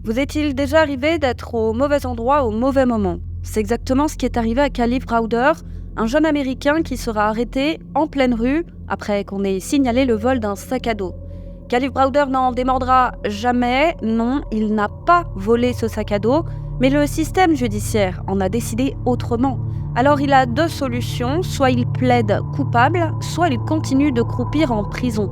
Vous est-il déjà arrivé d'être au mauvais endroit au mauvais moment? C'est exactement ce qui est arrivé à Kalief Browder, un jeune Américain qui sera arrêté en pleine rue après qu'on ait signalé le vol d'un sac à dos. Kalief Browder n'en démordra jamais, non, il n'a pas volé ce sac à dos, mais le système judiciaire en a décidé autrement. Alors il a deux solutions, soit il plaide coupable, soit il continue de croupir en prison.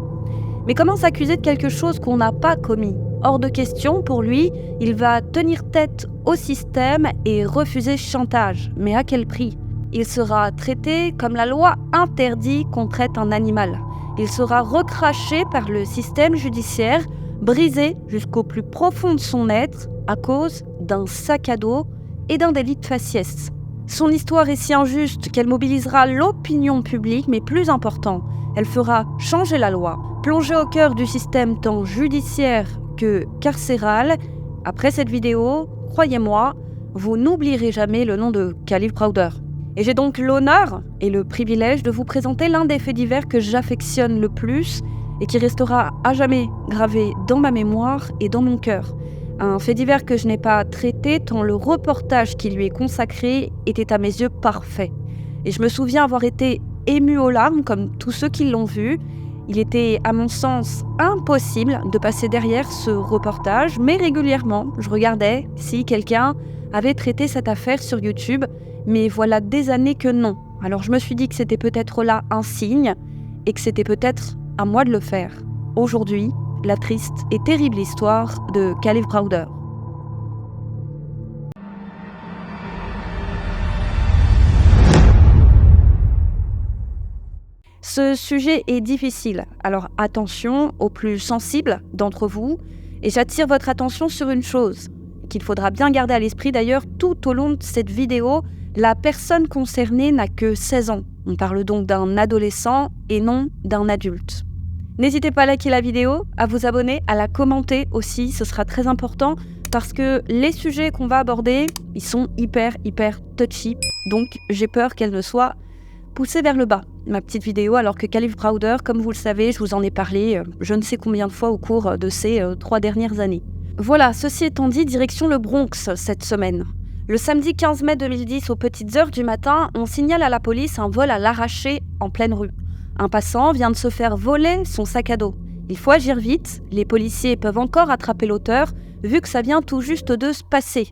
Mais comment s'accuser de quelque chose qu'on n'a pas commis? Hors de question, pour lui, il va tenir tête au système et refuser chantage. Mais à quel prix? Il sera traité comme la loi interdit qu'on traite un animal. Il sera recraché par le système judiciaire, brisé jusqu'au plus profond de son être à cause d'un sac à dos et d'un délit de faciès. Son histoire est si injuste qu'elle mobilisera l'opinion publique, mais plus important, elle fera changer la loi. Plongé au cœur du système tant judiciaire que carcéral, après cette vidéo, croyez-moi, vous n'oublierez jamais le nom de Kalief Browder. Et j'ai donc l'honneur et le privilège de vous présenter l'un des faits divers que j'affectionne le plus et qui restera à jamais gravé dans ma mémoire et dans mon cœur. Un fait divers que je n'ai pas traité tant le reportage qui lui est consacré était à mes yeux parfait. Et je me souviens avoir été émue aux larmes comme tous ceux qui l'ont vu. Il était, à mon sens, impossible de passer derrière ce reportage, mais régulièrement, je regardais si quelqu'un avait traité cette affaire sur YouTube, mais voilà des années que non. Alors je me suis dit que c'était peut-être là un signe, et que c'était peut-être à moi de le faire. Aujourd'hui, la triste et terrible histoire de Kalief Browder. Ce sujet est difficile, alors attention aux plus sensibles d'entre vous, et j'attire votre attention sur une chose, qu'il faudra bien garder à l'esprit d'ailleurs tout au long de cette vidéo, la personne concernée n'a que 16 ans. On parle donc d'un adolescent et non d'un adulte. N'hésitez pas à liker la vidéo, à vous abonner, à la commenter aussi, ce sera très important parce que les sujets qu'on va aborder, ils sont hyper touchy, donc j'ai peur qu'elle ne soit poussée vers le bas, ma petite vidéo, alors que Kalief Browder, comme vous le savez, je vous en ai parlé je ne sais combien de fois au cours de ces 3 dernières années. Voilà, ceci étant dit, direction le Bronx cette semaine. Le samedi 15 mai 2010, aux petites heures du matin, on signale à la police un vol à l'arraché en pleine rue. Un passant vient de se faire voler son sac à dos. Il faut agir vite, les policiers peuvent encore attraper l'auteur, vu que ça vient tout juste de se passer.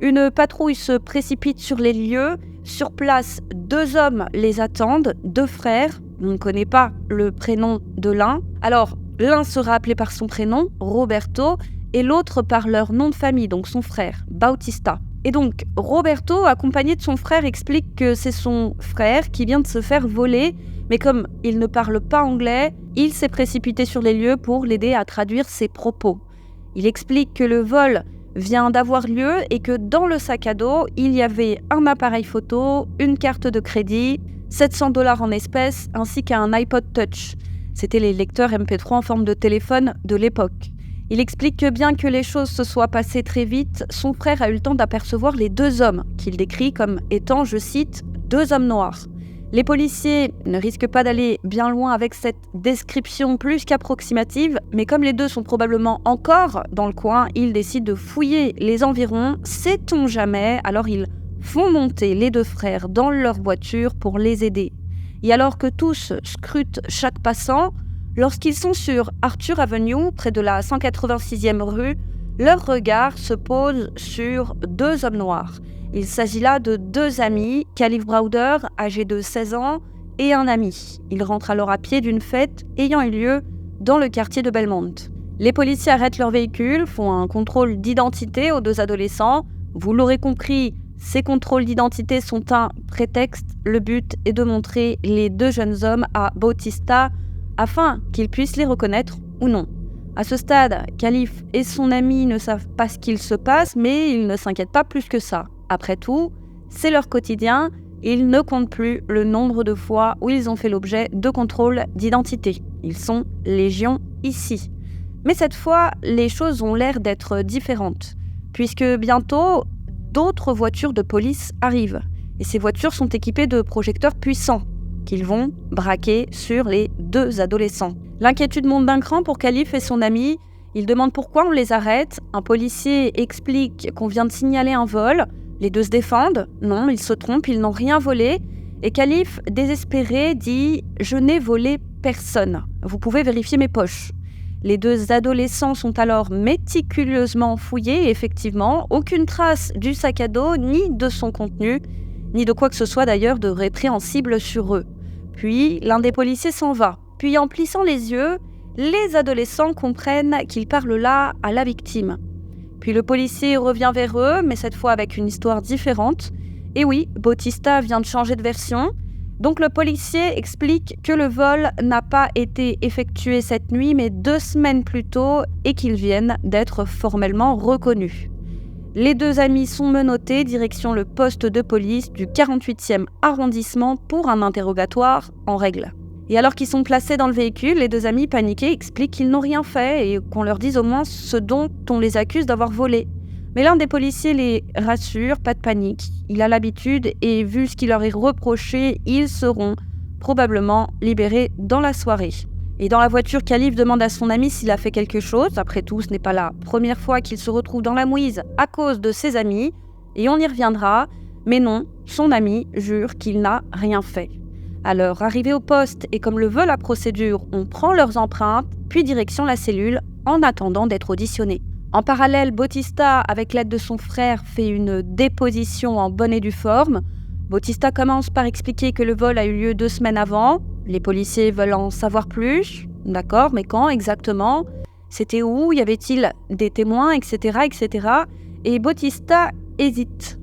Une patrouille se précipite sur les lieux. Sur place, 2 hommes les attendent, 2 frères. On ne connaît pas le prénom de l'un. Alors, l'un sera appelé par son prénom, Roberto, et l'autre par leur nom de famille, donc son frère, Bautista. Et donc, Roberto, accompagné de son frère, explique que c'est son frère qui vient de se faire voler, mais comme il ne parle pas anglais, il s'est précipité sur les lieux pour l'aider à traduire ses propos. Il explique que le vol vient d'avoir lieu et que dans le sac à dos, il y avait un appareil photo, une carte de crédit, 700 $ en espèces, ainsi qu'un iPod Touch. C'était les lecteurs MP3 en forme de téléphone de l'époque. Il explique que bien que les choses se soient passées très vite, son frère a eu le temps d'apercevoir les 2 hommes, qu'il décrit comme étant, je cite, 2 hommes noirs. Les policiers ne risquent pas d'aller bien loin avec cette description plus qu'approximative, mais comme les 2 sont probablement encore dans le coin, ils décident de fouiller les environs, sait-on jamais, alors ils font monter les 2 frères dans leur voiture pour les aider. Et alors que tous scrutent chaque passant, lorsqu'ils sont sur Arthur Avenue, près de la 186e rue, leur regard se pose sur 2 hommes noirs. Il s'agit là de 2 amis, Kalief Browder, âgé de 16 ans, et un ami. Ils rentrent alors à pied d'une fête ayant eu lieu dans le quartier de Belmont. Les policiers arrêtent leur véhicule, font un contrôle d'identité aux 2 adolescents. Vous l'aurez compris, ces contrôles d'identité sont un prétexte. Le but est de montrer les 2 jeunes hommes à Bautista afin qu'ils puissent les reconnaître ou non. À ce stade, Kalief et son ami ne savent pas ce qu'il se passe, mais ils ne s'inquiètent pas plus que ça. Après tout, c'est leur quotidien, ils ne comptent plus le nombre de fois où ils ont fait l'objet de contrôles d'identité. Ils sont légion ici. Mais cette fois, les choses ont l'air d'être différentes, puisque bientôt, d'autres voitures de police arrivent. Et ces voitures sont équipées de projecteurs puissants qu'ils vont braquer sur les 2 adolescents. L'inquiétude monte d'un cran pour Kalief et son ami. Il demande pourquoi on les arrête. Un policier explique qu'on vient de signaler un vol. Les deux se défendent. Non, ils se trompent, ils n'ont rien volé. Et Khalif, désespéré, dit « Je n'ai volé personne. Vous pouvez vérifier mes poches. » Les deux adolescents sont alors méticuleusement fouillés et effectivement, aucune trace du sac à dos, ni de son contenu, ni de quoi que ce soit d'ailleurs de répréhensible sur eux. Puis, l'un des policiers s'en va. Puis, en plissant les yeux, les adolescents comprennent qu'il parle là à la victime. Puis le policier revient vers eux, mais cette fois avec une histoire différente. Et oui, Bautista vient de changer de version. Donc le policier explique que le vol n'a pas été effectué cette nuit, mais 2 semaines plus tôt, et qu'ils viennent d'être formellement reconnus. Les deux amis sont menottés, direction le poste de police du 48e arrondissement pour un interrogatoire en règle. Et alors qu'ils sont placés dans le véhicule, les deux amis paniqués expliquent qu'ils n'ont rien fait et qu'on leur dise au moins ce dont on les accuse d'avoir volé. Mais l'un des policiers les rassure, pas de panique, il a l'habitude et vu ce qui leur est reproché, ils seront probablement libérés dans la soirée. Et dans la voiture, Khalif demande à son ami s'il a fait quelque chose. Après tout, ce n'est pas la première fois qu'il se retrouve dans la mouise à cause de ses amis, et on y reviendra. Mais non, son ami jure qu'il n'a rien fait. Alors, arrivé au poste et comme le veut la procédure, on prend leurs empreintes, puis direction la cellule en attendant d'être auditionné. En parallèle, Bautista, avec l'aide de son frère, fait une déposition en bonne et due forme. Bautista commence par expliquer que le vol a eu lieu 2 semaines avant. Les policiers veulent en savoir plus. D'accord, mais quand exactement ? C'était où ? Y avait-il des témoins, etc., etc. Et Bautista hésite.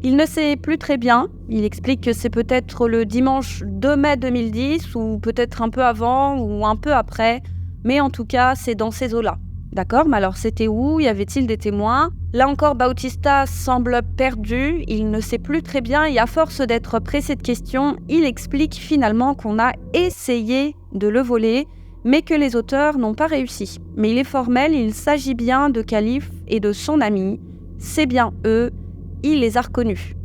Il ne sait plus très bien. Il explique que c'est peut-être le dimanche 2 mai 2010, ou peut-être un peu avant, ou un peu après. Mais en tout cas, c'est dans ces eaux-là. D'accord, mais alors c'était où ? Y avait-il des témoins ? Là encore, Bautista semble perdu. Il ne sait plus très bien et à force d'être pressé de questions, il explique finalement qu'on a essayé de le voler, mais que les auteurs n'ont pas réussi. Mais il est formel, il s'agit bien de Khalif et de son ami. C'est bien eux. Il les a reconnus.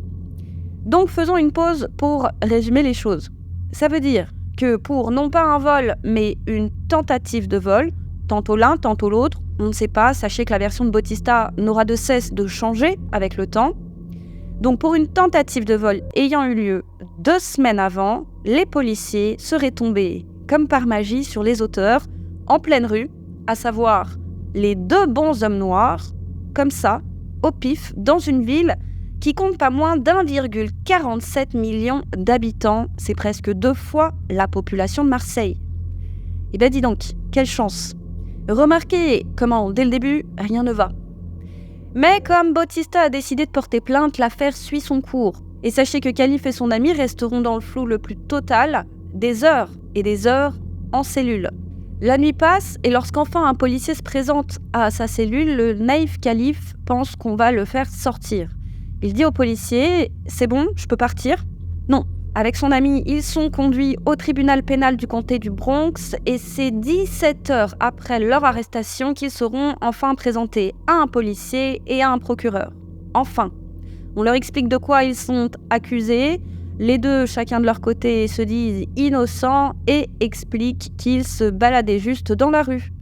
Donc faisons une pause pour résumer les choses. Ça veut dire que pour non pas un vol, mais une tentative de vol, tantôt l'un, tantôt l'autre, on ne sait pas, sachez que la version de Bautista n'aura de cesse de changer avec le temps. Donc pour une tentative de vol ayant eu lieu 2 semaines avant, les policiers seraient tombés comme par magie sur les auteurs en pleine rue, à savoir les 2 bons hommes noirs, comme ça, au pif, dans une ville qui compte pas moins d'1,47 million d'habitants. C'est presque 2 fois la population de Marseille. Eh bien dis donc, quelle chance. Remarquez comment, dès le début, rien ne va. Mais comme Bautista a décidé de porter plainte, l'affaire suit son cours. Et sachez que Khalif et son ami resteront dans le flou le plus total, des heures et des heures en cellule. La nuit passe et lorsqu'enfin un policier se présente à sa cellule, le naïf Khalif pense qu'on va le faire sortir. Il dit au policier « C'est bon, je peux partir ?» Non. Avec son ami, ils sont conduits au tribunal pénal du comté du Bronx et c'est 17 heures après leur arrestation qu'ils seront enfin présentés à un policier et à un procureur. Enfin, on leur explique de quoi ils sont accusés. Les deux, chacun de leur côté, se disent innocents et expliquent qu'ils se baladaient juste dans la rue.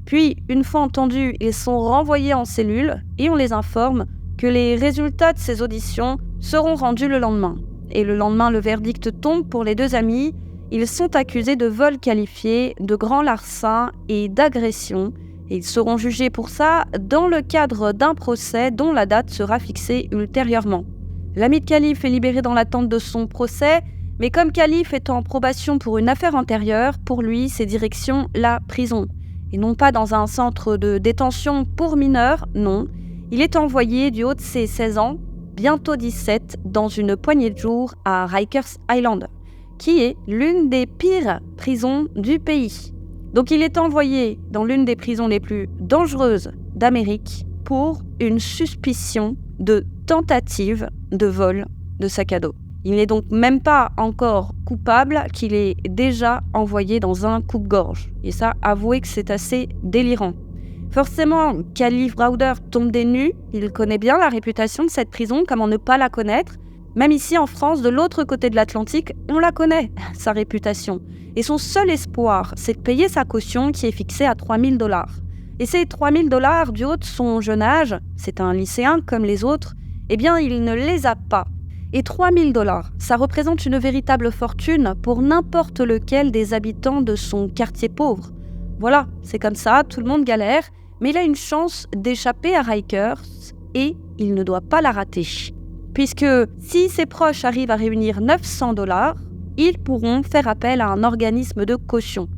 Puis, une fois entendus, ils sont renvoyés en cellule et on les informe que les résultats de ces auditions seront rendus le lendemain. Et le lendemain, le verdict tombe pour les 2 amis. Ils sont accusés de vol qualifié, de grand larcin et d'agression. Et ils seront jugés pour ça dans le cadre d'un procès dont la date sera fixée ultérieurement. L'ami de Khalif est libéré dans l'attente de son procès, mais comme Khalif est en probation pour une affaire antérieure, pour lui, c'est direction la prison. Et non pas dans un centre de détention pour mineurs, non. Il est envoyé du haut de ses 16 ans, bientôt 17, dans une poignée de jours à Rikers Island, qui est l'une des pires prisons du pays. Donc il est envoyé dans l'une des prisons les plus dangereuses d'Amérique pour une suspicion de tentative de vol de sac à dos. Il n'est donc même pas encore coupable qu'il est déjà envoyé dans un coupe-gorge. Et ça, avouez que c'est assez délirant. Forcément, Khalif Browder tombe des nues. Il connaît bien la réputation de cette prison, comment ne pas la connaître. Même ici en France, de l'autre côté de l'Atlantique, on la connaît, sa réputation. Et son seul espoir, c'est de payer sa caution qui est fixée à $3 000. Et ces 3000 dollars du haut de son jeune âge, c'est un lycéen comme les autres, eh bien il ne les a pas. Et 3000 dollars, ça représente une véritable fortune pour n'importe lequel des habitants de son quartier pauvre. Voilà, c'est comme ça, tout le monde galère, mais il a une chance d'échapper à Rikers et il ne doit pas la rater. Puisque si ses proches arrivent à réunir 900 dollars, ils pourront faire appel à un organisme de caution.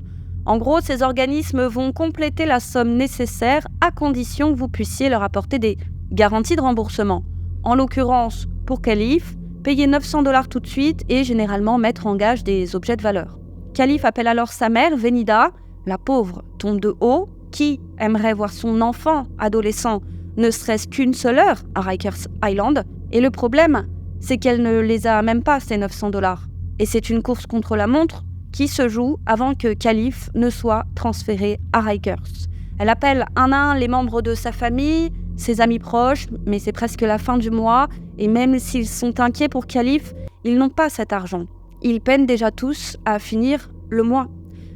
En gros, ces organismes vont compléter la somme nécessaire à condition que vous puissiez leur apporter des garanties de remboursement. En l'occurrence, pour Khalif, payer 900 dollars tout de suite et généralement mettre en gage des objets de valeur. Khalif appelle alors sa mère, Venida. La pauvre tombe de haut. Qui aimerait voir son enfant adolescent ne serait-ce qu'une seule heure à Rikers Island? Et le problème, c'est qu'elle ne les a même pas, ces 900 dollars. Et c'est une course contre la montre qui se joue avant que Khalif ne soit transféré à Rikers. Elle appelle un à un les membres de sa famille, ses amis proches, mais c'est presque la fin du mois, et même s'ils sont inquiets pour Khalif, ils n'ont pas cet argent. Ils peinent déjà tous à finir le mois.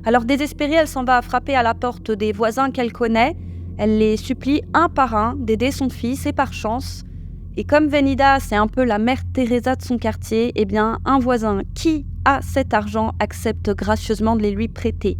Alors désespérée, elle s'en va frapper à la porte des voisins qu'elle connaît. Elle les supplie un par un d'aider son fils, et par chance, et comme Venida, c'est un peu la mère Teresa de son quartier, eh bien, un voisin qui a cet argent accepte gracieusement de les lui prêter.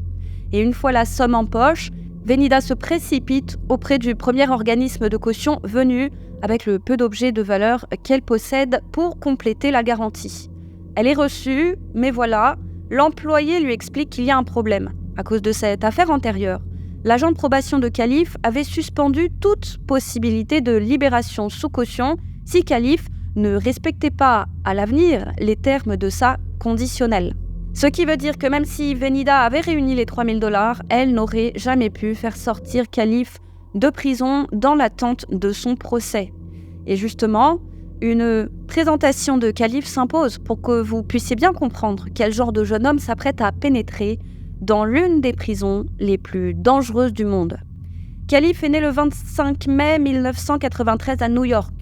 Et une fois la somme en poche, Venida se précipite auprès du premier organisme de caution venu avec le peu d'objets de valeur qu'elle possède pour compléter la garantie. Elle est reçue, mais voilà, l'employé lui explique qu'il y a un problème. À cause de cette affaire antérieure, l'agent de probation de Khalif avait suspendu toute possibilité de libération sous caution si Khalif ne respectait pas à l'avenir les termes de sa conditionnelle. Ce qui veut dire que même si Venida avait réuni les 3000 dollars, elle n'aurait jamais pu faire sortir Khalif de prison dans l'attente de son procès. Et justement, une présentation de Khalif s'impose pour que vous puissiez bien comprendre quel genre de jeune homme s'apprête à pénétrer dans l'une des prisons les plus dangereuses du monde. Khalif est né le 25 mai 1993 à New York.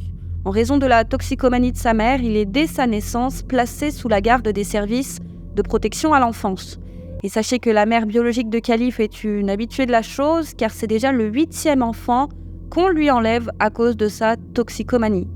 En raison de la toxicomanie de sa mère, il est dès sa naissance placé sous la garde des services de protection à l'enfance. Et sachez que la mère biologique de Khalif est une habituée de la chose, car c'est déjà le 8e enfant qu'on lui enlève à cause de sa toxicomanie.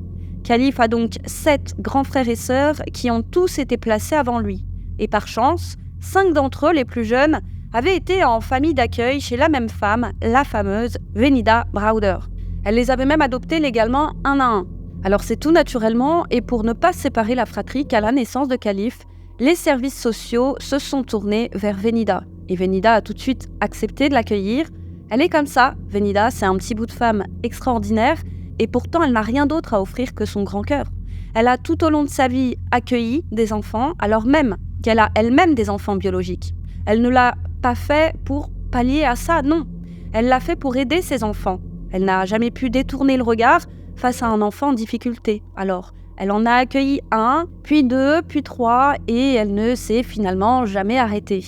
Khalif a donc 7 grands frères et sœurs qui ont tous été placés avant lui. Et par chance, 5 d'entre eux, les plus jeunes, avaient été en famille d'accueil chez la même femme, la fameuse Venida Browder. Elle les avait même adoptés légalement un à un. Alors c'est tout naturellement, et pour ne pas séparer la fratrie qu'à la naissance de Khalif, les services sociaux se sont tournés vers Venida. Et Venida a tout de suite accepté de l'accueillir. Elle est comme ça, Venida, c'est un petit bout de femme extraordinaire, et pourtant elle n'a rien d'autre à offrir que son grand cœur. Elle a tout au long de sa vie accueilli des enfants, alors même qu'elle a elle-même des enfants biologiques. Elle ne l'a pas fait pour pallier à ça, non. Elle l'a fait pour aider ses enfants. Elle n'a jamais pu détourner le regard face à un enfant en difficulté. Alors, elle en a accueilli 1, puis 2, puis 3, et elle ne s'est finalement jamais arrêtée.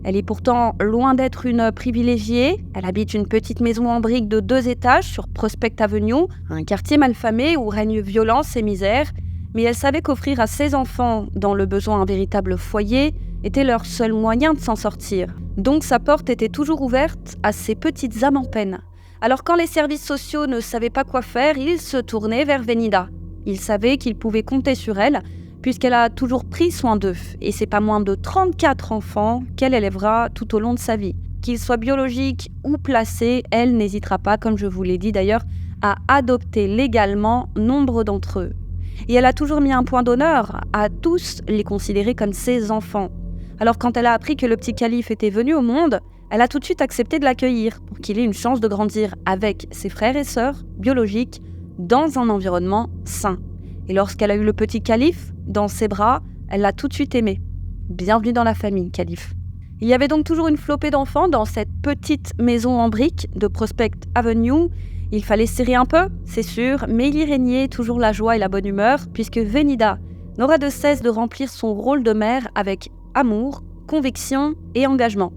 Elle est pourtant loin d'être une privilégiée. Elle habite une petite maison en briques de 2 étages sur Prospect Avenue, un quartier malfamé où règne violence et misère. Mais elle savait qu'offrir à ses enfants, dans le besoin, un véritable foyer, était leur seul moyen de s'en sortir. Donc sa porte était toujours ouverte à ces petites âmes en peine. Alors quand les services sociaux ne savaient pas quoi faire, ils se tournaient vers Venida. Ils savaient qu'ils pouvaient compter sur elle, puisqu'elle a toujours pris soin d'eux. Et c'est pas moins de 34 enfants qu'elle élèvera tout au long de sa vie. Qu'ils soient biologiques ou placés, elle n'hésitera pas, comme je vous l'ai dit d'ailleurs, à adopter légalement nombre d'entre eux. Et elle a toujours mis un point d'honneur à tous les considérer comme ses enfants. Alors quand elle a appris que le petit Khalif était venu au monde, elle a tout de suite accepté de l'accueillir pour qu'il ait une chance de grandir avec ses frères et sœurs biologiques dans un environnement sain. Et lorsqu'elle a eu le petit Khalif dans ses bras, elle l'a tout de suite aimé. Bienvenue dans la famille, Khalif. Il y avait donc toujours une flopée d'enfants dans cette petite maison en briques de Prospect Avenue. Il fallait serrer un peu, c'est sûr, mais il y régnait toujours la joie et la bonne humeur, puisque Venida n'aura de cesse de remplir son rôle de mère avec amour, conviction et engagement.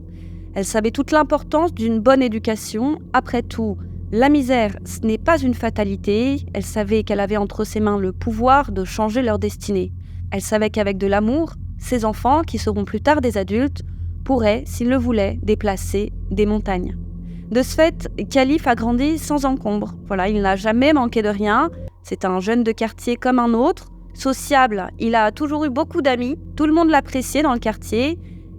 Elle savait toute l'importance d'une bonne éducation. Après tout, la misère, ce n'est pas une fatalité. Elle savait qu'elle avait entre ses mains le pouvoir de changer leur destinée. Elle savait qu'avec de l'amour, ses enfants, qui seront plus tard des adultes, pourraient, s'ils le voulaient, déplacer des montagnes. De ce fait, Khalif a grandi sans encombre. Voilà, il n'a jamais manqué de rien. C'est un jeune de quartier comme un autre. Sociable, il a toujours eu beaucoup d'amis. Tout le monde l'appréciait dans le quartier.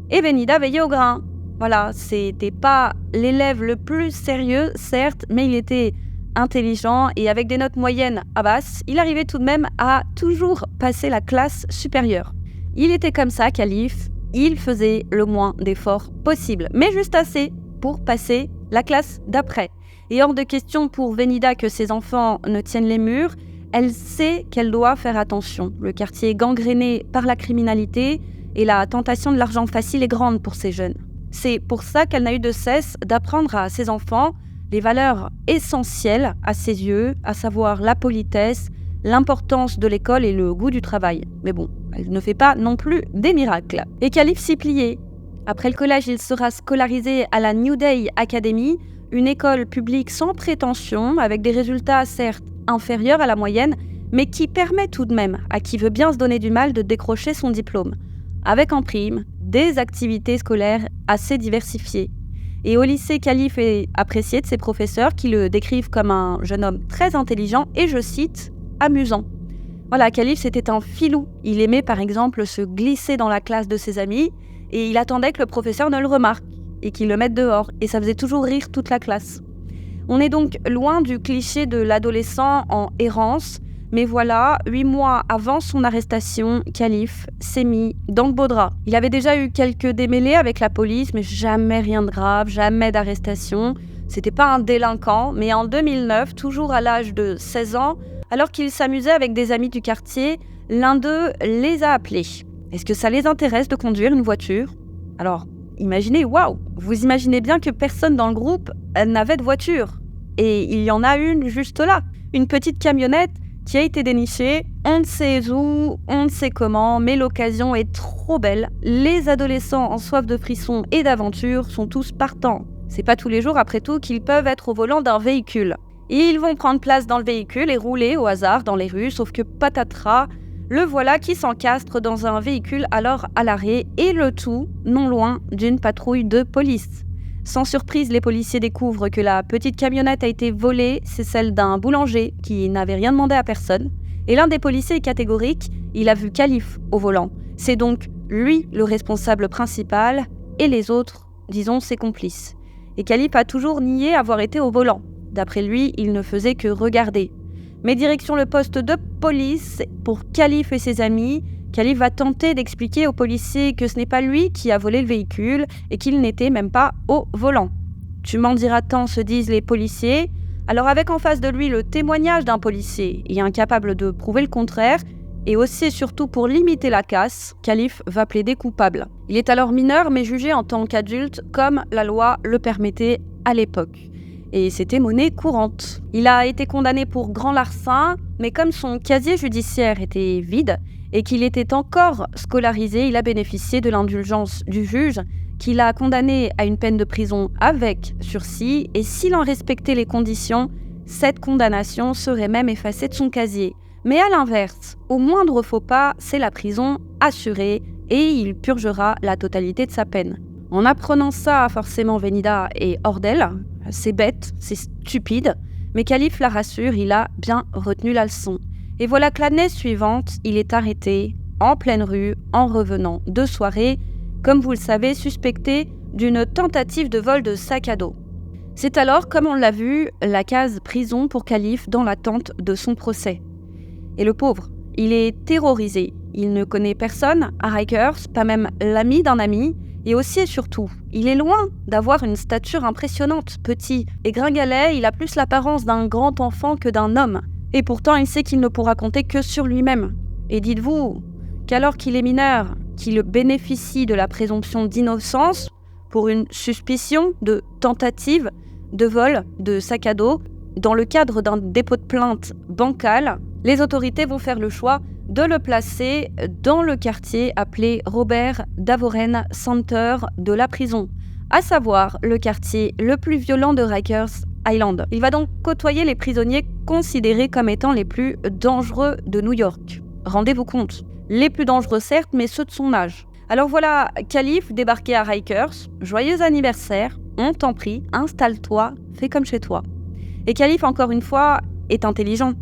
Et Benida veillait au grain. Voilà, c'était pas l'élève le plus sérieux, certes, mais il était intelligent et avec des notes moyennes à basses, il arrivait tout de même à toujours passer la classe supérieure. Il était comme ça, Khalif. Il faisait le moins d'efforts possible, mais juste assez pour passer la classe d'après. Et hors de question pour Benida que ses enfants ne tiennent les murs, elle sait qu'elle doit faire attention. Le quartier est gangréné par la criminalité et la tentation de l'argent facile est grande pour ces jeunes. C'est pour ça qu'elle n'a eu de cesse d'apprendre à ses enfants les valeurs essentielles à ses yeux, à savoir la politesse, l'importance de l'école et le goût du travail. Mais bon, elle ne fait pas non plus des miracles. Et Khalif s'y pliait. Après le collège, il sera scolarisé à la New Day Academy, une école publique sans prétention, avec des résultats certes inférieurs à la moyenne, mais qui permet tout de même à qui veut bien se donner du mal de décrocher son diplôme, avec en prime des activités scolaires assez diversifiées. Et au lycée, Khalif est apprécié de ses professeurs qui le décrivent comme un jeune homme très intelligent et, je cite, amusant. Voilà, Khalif, c'était un filou. Il aimait par exemple se glisser dans la classe de ses amis et il attendait que le professeur ne le remarque et qu'il le mette dehors. Et ça faisait toujours rire toute la classe. On est donc loin du cliché de l'adolescent en errance. Mais voilà, 8 mois avant son arrestation, Khalif s'est mis dans le beau drap. Il avait déjà eu quelques démêlés avec la police, mais jamais rien de grave, jamais d'arrestation. C'était pas un délinquant, mais en 2009, toujours à l'âge de 16 ans, alors qu'il s'amusait avec des amis du quartier, l'un d'eux les a appelés. Est-ce que ça les intéresse de conduire une voiture ? Alors, imaginez, waouh, vous imaginez bien que personne dans le groupe n'avait de voiture. Et il y en a une juste là, une petite camionnette qui a été dénichée, on ne sait où, on ne sait comment, mais l'occasion est trop belle. Les adolescents en soif de frissons et d'aventure sont tous partants. C'est pas tous les jours, après tout, qu'ils peuvent être au volant d'un véhicule. Et ils vont prendre place dans le véhicule et rouler au hasard dans les rues, sauf que patatras, le voilà qui s'encastre dans un véhicule alors à l'arrêt, et le tout non loin d'une patrouille de police. Sans surprise, les policiers découvrent que la petite camionnette a été volée, c'est celle d'un boulanger qui n'avait rien demandé à personne. Et l'un des policiers est catégorique, il a vu Khalif au volant. C'est donc lui le responsable principal et les autres, disons, ses complices. Et Khalif a toujours nié avoir été au volant. D'après lui, il ne faisait que regarder. Mais direction le poste de police pour Khalif et ses amis. Khalif va tenter d'expliquer aux policiers que ce n'est pas lui qui a volé le véhicule et qu'il n'était même pas au volant. Tu m'en diras tant, se disent les policiers. Alors avec en face de lui le témoignage d'un policier et incapable de prouver le contraire, et aussi et surtout pour limiter la casse, Khalif va plaider coupable. Il est alors mineur mais jugé en tant qu'adulte comme la loi le permettait à l'époque. Et c'était monnaie courante. Il a été condamné pour grand larcin, mais comme son casier judiciaire était vide et qu'il était encore scolarisé, il a bénéficié de l'indulgence du juge qui l'a condamné à une peine de prison avec sursis, et s'il en respectait les conditions, cette condamnation serait même effacée de son casier. Mais à l'inverse, au moindre faux pas, c'est la prison assurée et il purgera la totalité de sa peine. En apprenant ça, forcément Benida est hors d'elle. C'est bête, c'est stupide, mais Khalif la rassure, il a bien retenu la leçon. Et voilà que l'année suivante, il est arrêté en pleine rue en revenant de soirée, comme vous le savez, suspecté d'une tentative de vol de sac à dos. C'est alors, comme on l'a vu, la case prison pour Khalif dans l'attente de son procès. Et le pauvre, il est terrorisé. Il ne connaît personne à Rikers, pas même l'ami d'un ami. Et aussi et surtout, il est loin d'avoir une stature impressionnante. Petit et gringalet, il a plus l'apparence d'un grand enfant que d'un homme. Et pourtant, il sait qu'il ne pourra compter que sur lui-même. Et dites-vous qu'alors qu'il est mineur, qu'il bénéficie de la présomption d'innocence pour une suspicion de tentative de vol de sac à dos, dans le cadre d'un dépôt de plainte bancal, les autorités vont faire le choix de le placer dans le quartier appelé Robert Davoren Center de la prison, à savoir le quartier le plus violent de Rikers Island. Il va donc côtoyer les prisonniers considérés comme étant les plus dangereux de New York. Rendez-vous compte, les plus dangereux certes, mais ceux de son âge. Alors voilà, Khalif débarqué à Rikers, joyeux anniversaire, on t'en prie, installe-toi, fais comme chez toi. Et Khalif, encore une fois, est intelligent.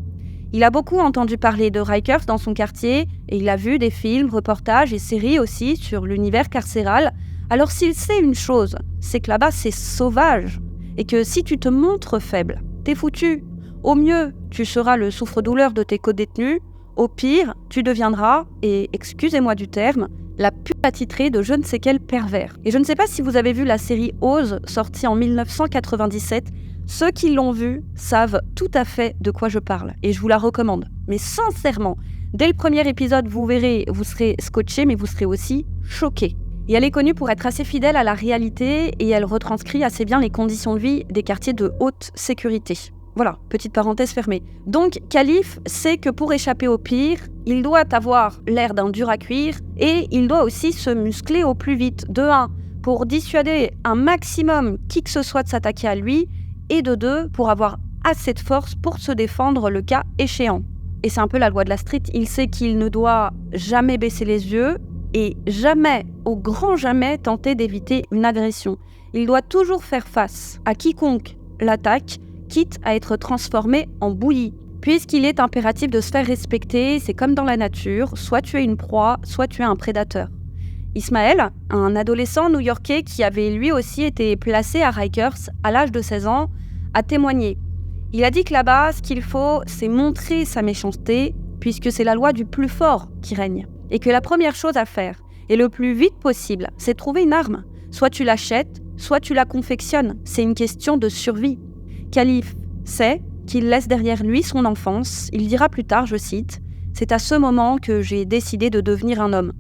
Il a beaucoup entendu parler de Rikers dans son quartier et il a vu des films, reportages et séries aussi sur l'univers carcéral. Alors s'il sait une chose, c'est que là-bas c'est sauvage et que si tu te montres faible, t'es foutu. Au mieux, tu seras le souffre-douleur de tes codétenus. Au pire, tu deviendras, et excusez-moi du terme, la pute attitrée de je ne sais quel pervers. Et je ne sais pas si vous avez vu la série Oz, sortie en 1997. Ceux qui l'ont vue savent tout à fait de quoi je parle, et je vous la recommande. Mais sincèrement, dès le premier épisode, vous verrez, vous serez scotché, mais vous serez aussi choqué. Et elle est connue pour être assez fidèle à la réalité, et elle retranscrit assez bien les conditions de vie des quartiers de haute sécurité. Voilà, petite parenthèse fermée. Donc, Khalif sait que pour échapper au pire, il doit avoir l'air d'un dur à cuire et il doit aussi se muscler au plus vite. De 1, pour dissuader un maximum qui que ce soit de s'attaquer à lui, et de 2, pour avoir assez de force pour se défendre le cas échéant. Et c'est un peu la loi de la street, il sait qu'il ne doit jamais baisser les yeux et jamais, au grand jamais, tenter d'éviter une agression. Il doit toujours faire face à quiconque l'attaque, quitte à être transformé en bouillie. Puisqu'il est impératif de se faire respecter, c'est comme dans la nature, soit tu es une proie, soit tu es un prédateur. Ismaël, un adolescent new-yorkais qui avait lui aussi été placé à Rikers à l'âge de 16 ans, a témoigné. Il a dit que là-bas, ce qu'il faut, c'est montrer sa méchanceté, puisque c'est la loi du plus fort qui règne. Et que la première chose à faire, et le plus vite possible, c'est de trouver une arme. Soit tu l'achètes, soit tu la confectionnes. C'est une question de survie. Khalif sait qu'il laisse derrière lui son enfance. Il dira plus tard, je cite, « C'est à ce moment que j'ai décidé de devenir un homme. »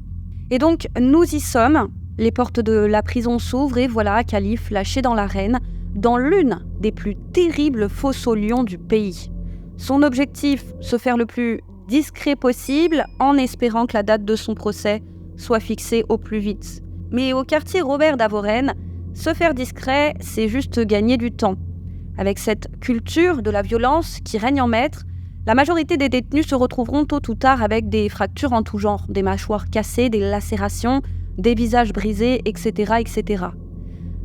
Et donc, nous y sommes. Les portes de la prison s'ouvrent et voilà Khalif lâché dans l'arène, dans l'une des plus terribles fosses aux lions du pays. Son objectif, se faire le plus discret possible en espérant que la date de son procès soit fixée au plus vite. Mais au quartier Robert d'Avoren, se faire discret, c'est juste gagner du temps. Avec cette culture de la violence qui règne en maître, la majorité des détenus se retrouveront tôt ou tard avec des fractures en tout genre, des mâchoires cassées, des lacérations, des visages brisés, etc., etc.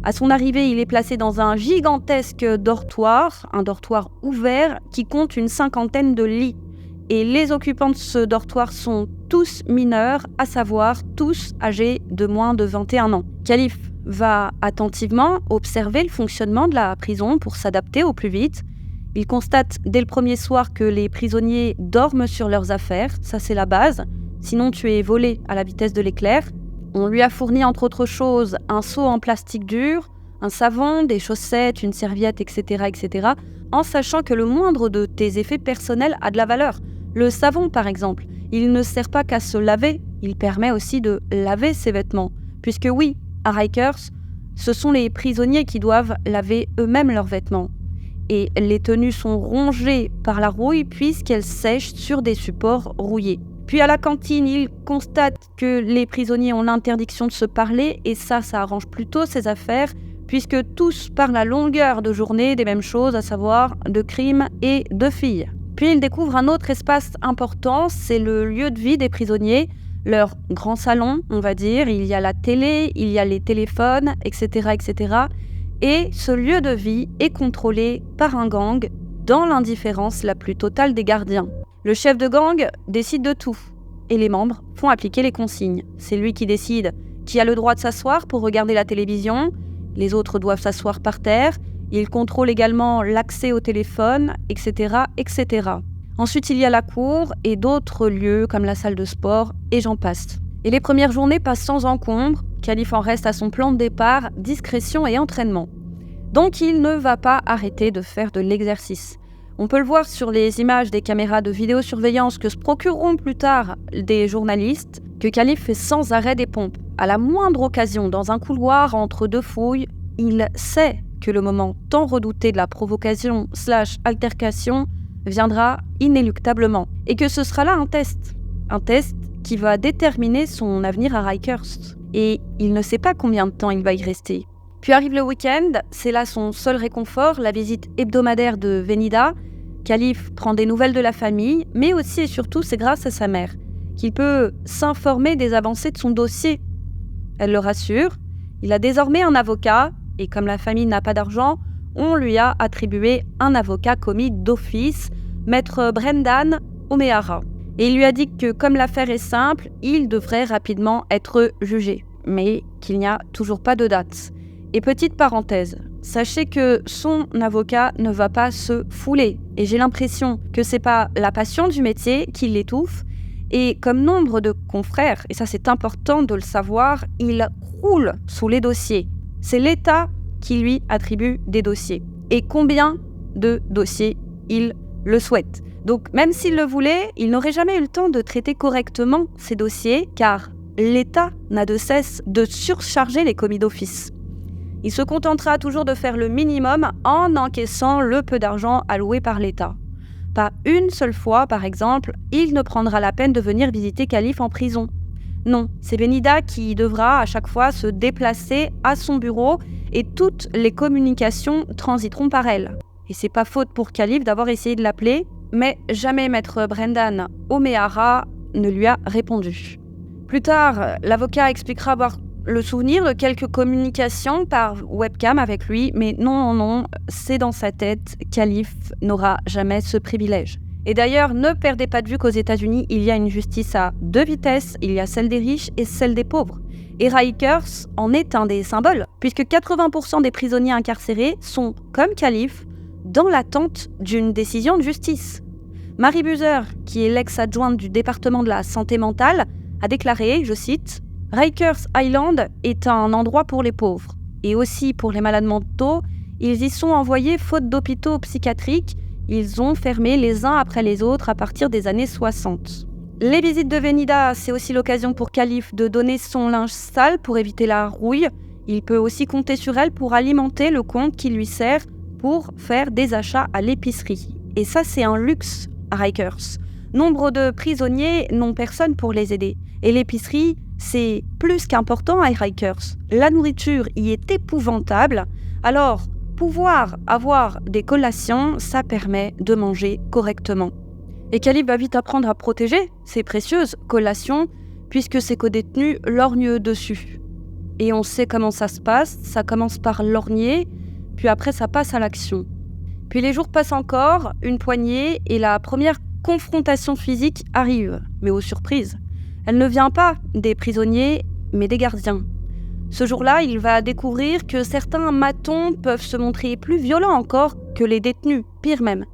À son arrivée, il est placé dans un gigantesque dortoir, un dortoir ouvert qui compte une 50aine de lits. Et les occupants de ce dortoir sont tous mineurs, à savoir tous âgés de moins de 21 ans. Khalif va attentivement observer le fonctionnement de la prison pour s'adapter au plus vite. Il constate dès le premier soir que les prisonniers dorment sur leurs affaires, ça c'est la base, sinon tu es volé à la vitesse de l'éclair. On lui a fourni entre autres choses un seau en plastique dur, un savon, des chaussettes, une serviette, etc., etc., en sachant que le moindre de tes effets personnels a de la valeur. Le savon par exemple, il ne sert pas qu'à se laver, il permet aussi de laver ses vêtements, puisque oui, à Rikers, ce sont les prisonniers qui doivent laver eux-mêmes leurs vêtements. Et les tenues sont rongées par la rouille puisqu'elles sèchent sur des supports rouillés. Puis à la cantine, il constate que les prisonniers ont l'interdiction de se parler et ça arrange plutôt ses affaires puisque tous parlent à longueur de journée des mêmes choses, à savoir de crimes et de filles. Puis il découvre un autre espace important, c'est le lieu de vie des prisonniers, leur grand salon, on va dire. Il y a la télé, il y a les téléphones, etc., etc. Et ce lieu de vie est contrôlé par un gang dans l'indifférence la plus totale des gardiens. Le chef de gang décide de tout et les membres font appliquer les consignes. C'est lui qui décide qui a le droit de s'asseoir pour regarder la télévision, les autres doivent s'asseoir par terre, il contrôle également l'accès au téléphone, etc., etc. Ensuite, il y a la cour et d'autres lieux comme la salle de sport et j'en passe. Et les premières journées passent sans encombre. Khalif en reste à son plan de départ, discrétion et entraînement. Donc il ne va pas arrêter de faire de l'exercice. On peut le voir sur les images des caméras de vidéosurveillance que se procureront plus tard des journalistes, que Khalif fait sans arrêt des pompes. À la moindre occasion, dans un couloir entre deux fouilles, il sait que le moment tant redouté de la provocation/altercation viendra inéluctablement. Et que ce sera là un test qui va déterminer son avenir à Rikers. Et il ne sait pas combien de temps il va y rester. Puis arrive le week-end, c'est là son seul réconfort, la visite hebdomadaire de Venida. Khalif prend des nouvelles de la famille, mais aussi et surtout c'est grâce à sa mère qu'il peut s'informer des avancées de son dossier. Elle le rassure, il a désormais un avocat Et comme la famille n'a pas d'argent, on lui a attribué un avocat commis d'office, maître Brendan O'Meara. Et il lui a dit que comme l'affaire est simple, il devrait rapidement être jugé, mais qu'il n'y a toujours pas de date. Et petite parenthèse, sachez que son avocat ne va pas se fouler. Et j'ai l'impression que c'est pas la passion du métier qui l'étouffe. Et comme nombre de confrères, et ça c'est important de le savoir, il croule sous les dossiers. C'est l'État qui lui attribue des dossiers. Et combien de dossiers il le souhaite. Donc même s'il le voulait, il n'aurait jamais eu le temps de traiter correctement ces dossiers, car l'État n'a de cesse de surcharger les commis d'office. Il se contentera toujours de faire le minimum en encaissant le peu d'argent alloué par l'État. Pas une seule fois, par exemple, il ne prendra la peine de venir visiter Khalif en prison. Non, c'est Benida qui devra à chaque fois se déplacer à son bureau et toutes les communications transiteront par elle. Et c'est pas faute pour Khalif d'avoir essayé de l'appeler, mais jamais maître Brendan O'Meara ne lui a répondu. Plus tard, l'avocat expliquera avoir le souvenir de quelques communications par webcam avec lui, mais non, c'est dans sa tête, Khalif n'aura jamais ce privilège. Et d'ailleurs, ne perdez pas de vue qu'aux États-Unis, il y a une justice à deux vitesses, il y a celle des riches et celle des pauvres. Et Rikers en est un des symboles, puisque 80% des prisonniers incarcérés sont, comme Khalif, dans l'attente d'une décision de justice. Marie Buser, qui est l'ex-adjointe du département de la santé mentale, a déclaré, je cite, « Rikers Island est un endroit pour les pauvres, et aussi pour les malades mentaux. Ils y sont envoyés faute d'hôpitaux psychiatriques. Ils ont fermé les uns après les autres à partir des années 60. » Les visites de Benida, c'est aussi l'occasion pour Khalif de donner son linge sale pour éviter la rouille. Il peut aussi compter sur elle pour alimenter le compte qui lui sert pour faire des achats à l'épicerie. Et ça, c'est un luxe à Rikers. Nombre de prisonniers n'ont personne pour les aider. Et l'épicerie, c'est plus qu'important à Rikers. La nourriture y est épouvantable. Alors, pouvoir avoir des collations, ça permet de manger correctement. Et Khalif va vite apprendre à protéger ces précieuses collations, puisque ses codétenus lorgnent dessus. Et on sait comment ça se passe, ça commence par lorgner, puis après ça passe à l'action. Puis les jours passent encore, une poignée, et la première confrontation physique arrive. Mais aux surprises, elle ne vient pas des prisonniers, mais des gardiens. Ce jour-là, il va découvrir que certains matons peuvent se montrer plus violents encore que les détenus, pire même.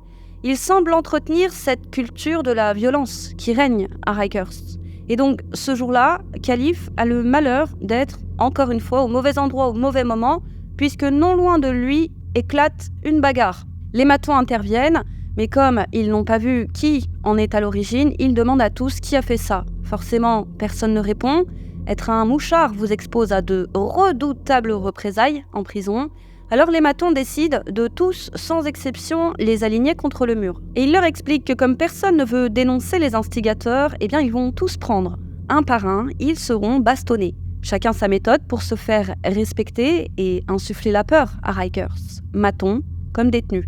Il semble entretenir cette culture de la violence qui règne à Rikers. Et donc, ce jour-là, Khalif a le malheur d'être, encore une fois, au mauvais endroit au mauvais moment, puisque non loin de lui éclate une bagarre. Les matons interviennent, mais comme ils n'ont pas vu qui en est à l'origine, ils demandent à tous qui a fait ça. Forcément, personne ne répond. Être un mouchard vous expose à de redoutables représailles en prison. Alors les matons décident de tous, sans exception, les aligner contre le mur. Et ils leur expliquent que comme personne ne veut dénoncer les instigateurs, eh bien ils vont tous prendre. Un par un, ils seront bastonnés. Chacun sa méthode pour se faire respecter et insuffler la peur à Rikers, matons comme détenus.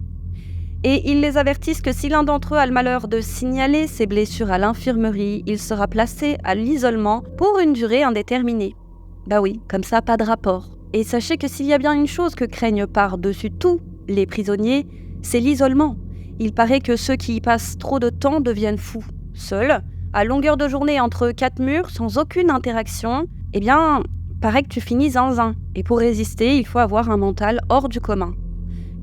Et ils les avertissent que si l'un d'entre eux a le malheur de signaler ses blessures à l'infirmerie, il sera placé à l'isolement pour une durée indéterminée. Bah oui, comme ça, pas de rapport. Et sachez que s'il y a bien une chose que craignent par-dessus tout les prisonniers, c'est l'isolement. Il paraît que ceux qui y passent trop de temps deviennent fous. Seuls, à longueur de journée entre quatre murs, sans aucune interaction, eh bien, paraît que tu finis zinzin. Et pour résister, il faut avoir un mental hors du commun.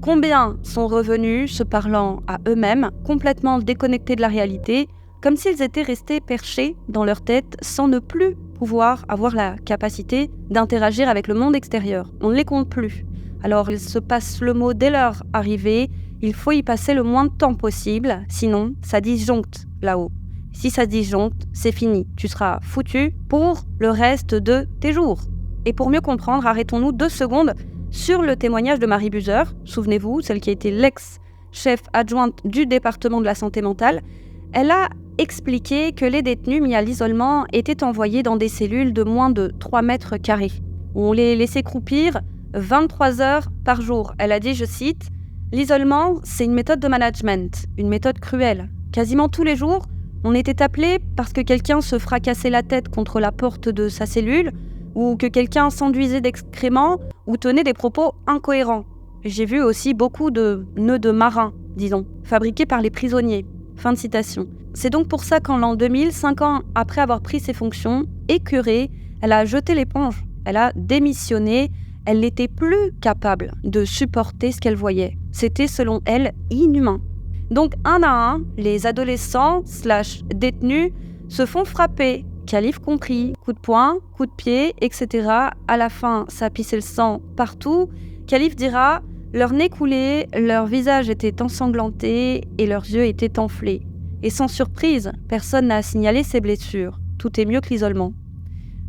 Combien sont revenus se parlant à eux-mêmes, complètement déconnectés de la réalité, comme s'ils étaient restés perchés dans leur tête sans ne plus pouvoir avoir la capacité d'interagir avec le monde extérieur. On ne les compte plus. Alors il se passe le mot dès leur arrivée, il faut y passer le moins de temps possible, sinon ça disjoncte là-haut. Si ça disjoncte, c'est fini, tu seras foutu pour le reste de tes jours. Et pour mieux comprendre, arrêtons-nous 2 secondes sur le témoignage de Marie Buser, souvenez-vous, celle qui a été l'ex-chef adjointe du département de la santé mentale. Elle a expliqué que les détenus mis à l'isolement étaient envoyés dans des cellules de moins de 3 mètres carrés, où on les laissait croupir 23 heures par jour. Elle a dit, je cite, « L'isolement, c'est une méthode de management, une méthode cruelle. Quasiment tous les jours, on était appelé parce que quelqu'un se fracassait la tête contre la porte de sa cellule, ou que quelqu'un s'enduisait d'excréments ou tenait des propos incohérents. J'ai vu aussi beaucoup de nœuds de marins, disons, fabriqués par les prisonniers. Fin de citation. C'est donc pour ça qu'en l'an 2000, 5 ans après avoir pris ses fonctions, écœurée, elle a jeté l'éponge, elle a démissionné, elle n'était plus capable de supporter ce qu'elle voyait. C'était, selon elle, inhumain. Donc, un à un, les adolescents / détenus se font frapper, Khalif compris, coup de poing, coup de pied, etc. À la fin, ça pissait le sang partout. Khalif dira « Leur nez coulait, leur visage était ensanglanté et leurs yeux étaient enflés. Et sans surprise, personne n'a signalé ces blessures. Tout est mieux que l'isolement. »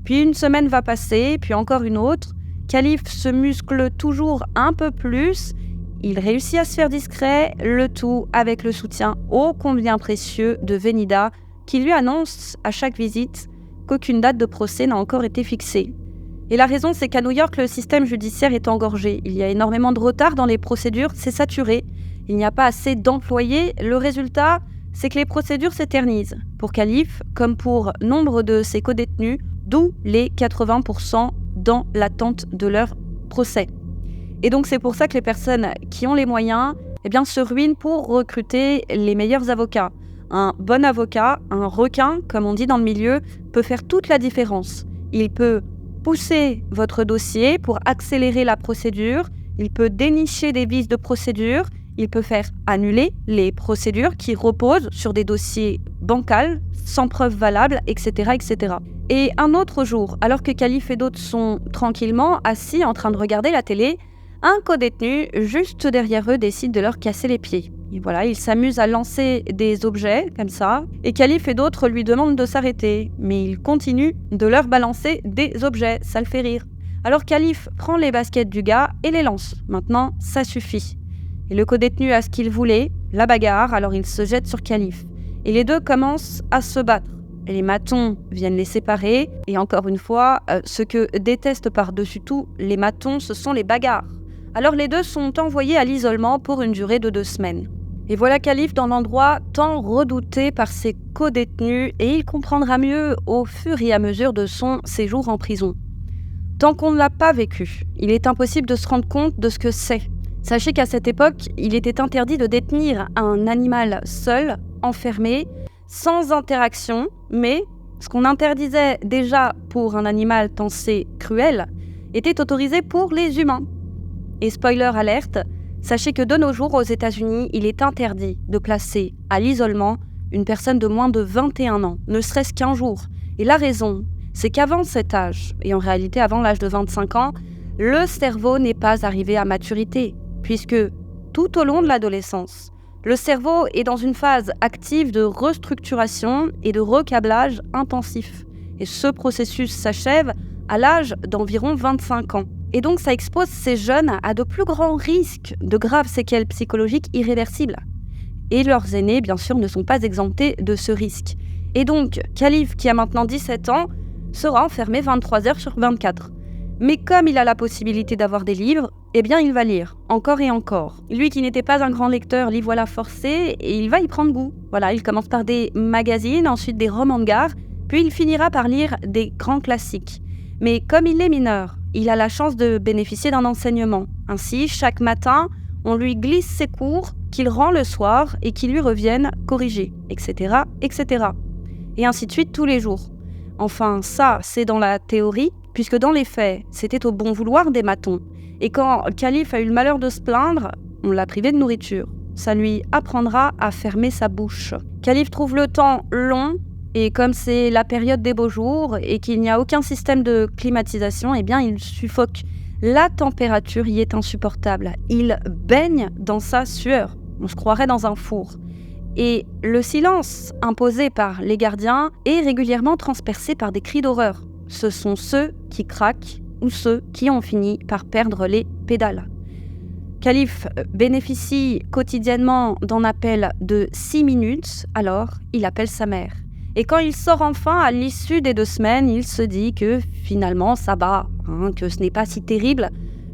Puis une semaine va passer, puis encore une autre. Khalif se muscle toujours un peu plus. Il réussit à se faire discret, le tout avec le soutien ô combien précieux de Venida, qui lui annonce à chaque visite qu'aucune date de procès n'a encore été fixée. Et la raison, c'est qu'à New York, le système judiciaire est engorgé. Il y a énormément de retard dans les procédures, c'est saturé. Il n'y a pas assez d'employés. Le résultat, c'est que les procédures s'éternisent. Pour Khalif, comme pour nombre de ses codétenus, d'où les 80% dans l'attente de leur procès. Et donc c'est pour ça que les personnes qui ont les moyens se ruinent pour recruter les meilleurs avocats. Un bon avocat, un requin, comme on dit dans le milieu, peut faire toute la différence. Il peut pousser votre dossier pour accélérer la procédure, il peut dénicher des vices de procédure, il peut faire annuler les procédures qui reposent sur des dossiers bancals, sans preuve valable, etc., etc. Et un autre jour, alors que Khalif et d'autres sont tranquillement assis en train de regarder la télé, un codétenu juste derrière eux décide de leur casser les pieds. Et voilà, il s'amuse à lancer des objets comme ça, et Khalif et d'autres lui demandent de s'arrêter, mais il continue de leur balancer des objets, ça le fait rire. Alors Khalif prend les baskets du gars et les lance. Maintenant, ça suffit. Et le codétenu a ce qu'il voulait, la bagarre, alors il se jette sur Khalif. Et les deux commencent à se battre. Et les matons viennent les séparer, et encore une fois, ce que détestent par-dessus tout les matons, ce sont les bagarres. Alors les deux sont envoyés à l'isolement pour une durée de 2 semaines. Et voilà Khalif dans l'endroit tant redouté par ses codétenus, et il comprendra mieux au fur et à mesure de son séjour en prison. Tant qu'on ne l'a pas vécu, il est impossible de se rendre compte de ce que c'est. Sachez qu'à cette époque, il était interdit de détenir un animal seul, enfermé, sans interaction, mais ce qu'on interdisait déjà pour un animal tant c'est cruel, était autorisé pour les humains. Et spoiler alerte, sachez que de nos jours aux États-Unis, il est interdit de placer à l'isolement une personne de moins de 21 ans, ne serait-ce qu'un jour. Et la raison, c'est qu'avant cet âge, et en réalité avant l'âge de 25 ans, le cerveau n'est pas arrivé à maturité, puisque tout au long de l'adolescence, le cerveau est dans une phase active de restructuration et de recablage intensif. Et ce processus s'achève à l'âge d'environ 25 ans. Et donc ça expose ces jeunes à de plus grands risques de graves séquelles psychologiques irréversibles. Et leurs aînés, bien sûr, ne sont pas exemptés de ce risque. Et donc, Khalif, qui a maintenant 17 ans, sera enfermé 23 heures sur 24. Mais comme il a la possibilité d'avoir des livres, il va lire, encore et encore. Lui qui n'était pas un grand lecteur, l'y voilà forcé, et il va y prendre goût. Voilà, il commence par des magazines, ensuite des romans de gare, puis il finira par lire des grands classiques. Mais comme il est mineur, il a la chance de bénéficier d'un enseignement. Ainsi, chaque matin, on lui glisse ses cours qu'il rend le soir et qui lui reviennent corrigés, etc., etc. Et ainsi de suite tous les jours. Enfin, ça, c'est dans la théorie, puisque dans les faits, c'était au bon vouloir des matons. Et quand Khalif a eu le malheur de se plaindre, on l'a privé de nourriture. Ça lui apprendra à fermer sa bouche. Khalif trouve le temps long, et comme c'est la période des beaux jours et qu'il n'y a aucun système de climatisation, il suffoque. La température y est insupportable. Il baigne dans sa sueur. On se croirait dans un four. Et le silence imposé par les gardiens est régulièrement transpercé par des cris d'horreur. Ce sont ceux qui craquent ou ceux qui ont fini par perdre les pédales. Khalif bénéficie quotidiennement d'un appel de 6 minutes, alors il appelle sa mère. Et quand il sort enfin, à l'issue des 2 semaines, il se dit que finalement ça va, que ce n'est pas si terrible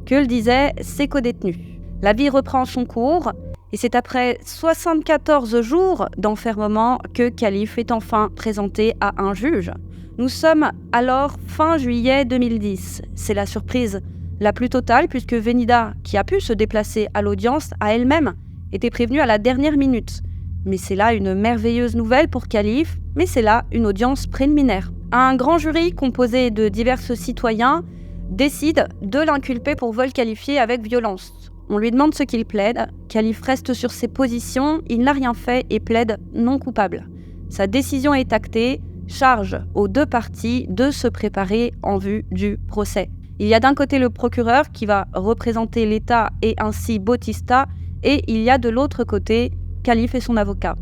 que le disaient ses codétenus. La vie reprend son cours, Et c'est après 74 jours d'enfermement que Khalif est enfin présenté à un juge. Nous sommes alors fin juillet 2010. C'est la surprise la plus totale puisque Venida, qui a pu se déplacer à l'audience, a elle-même été prévenue à la dernière minute. Mais c'est là une merveilleuse nouvelle pour Khalif, mais c'est là une audience préliminaire. Un grand jury composé de divers citoyens décide de l'inculper pour vol qualifié avec violence. On lui demande ce qu'il plaide. Khalif reste sur ses positions, il n'a rien fait et plaide non coupable. Sa décision est actée, charge aux deux parties de se préparer en vue du procès. Il y a d'un côté le procureur qui va représenter l'État et ainsi Bautista, et il y a de l'autre côté Khalif et son avocat.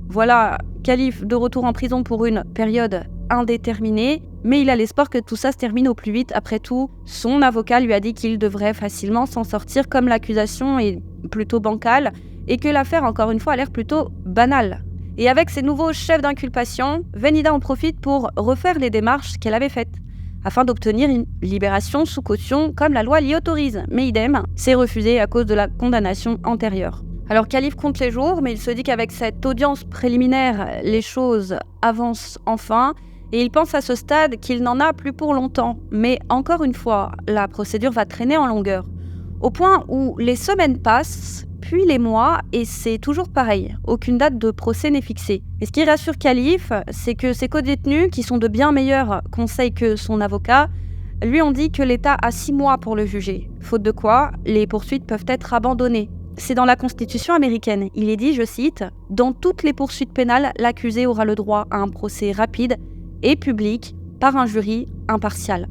Voilà Khalif de retour en prison pour une période indéterminée, mais il a l'espoir que tout ça se termine au plus vite. Après tout, son avocat lui a dit qu'il devrait facilement s'en sortir comme l'accusation est plutôt bancale et que l'affaire, encore une fois, a l'air plutôt banale. Et avec ces nouveaux chefs d'inculpation, Venida en profite pour refaire les démarches qu'elle avait faites afin d'obtenir une libération sous caution comme la loi l'y autorise. Mais idem, c'est refusé à cause de la condamnation antérieure. Alors Khalif compte les jours, mais il se dit qu'avec cette audience préliminaire, les choses avancent enfin. Et il pense à ce stade qu'il n'en a plus pour longtemps. Mais encore une fois, la procédure va traîner en longueur. Au point où les semaines passent, puis les mois, et c'est toujours pareil. Aucune date de procès n'est fixée. Et ce qui rassure Khalif, c'est que ses codétenus, qui sont de bien meilleurs conseils que son avocat, lui ont dit que l'État a 6 mois pour le juger. Faute de quoi, les poursuites peuvent être abandonnées. C'est dans la Constitution américaine. Il est dit, je cite, « Dans toutes les poursuites pénales, l'accusé aura le droit à un procès rapide et public par un jury impartial. »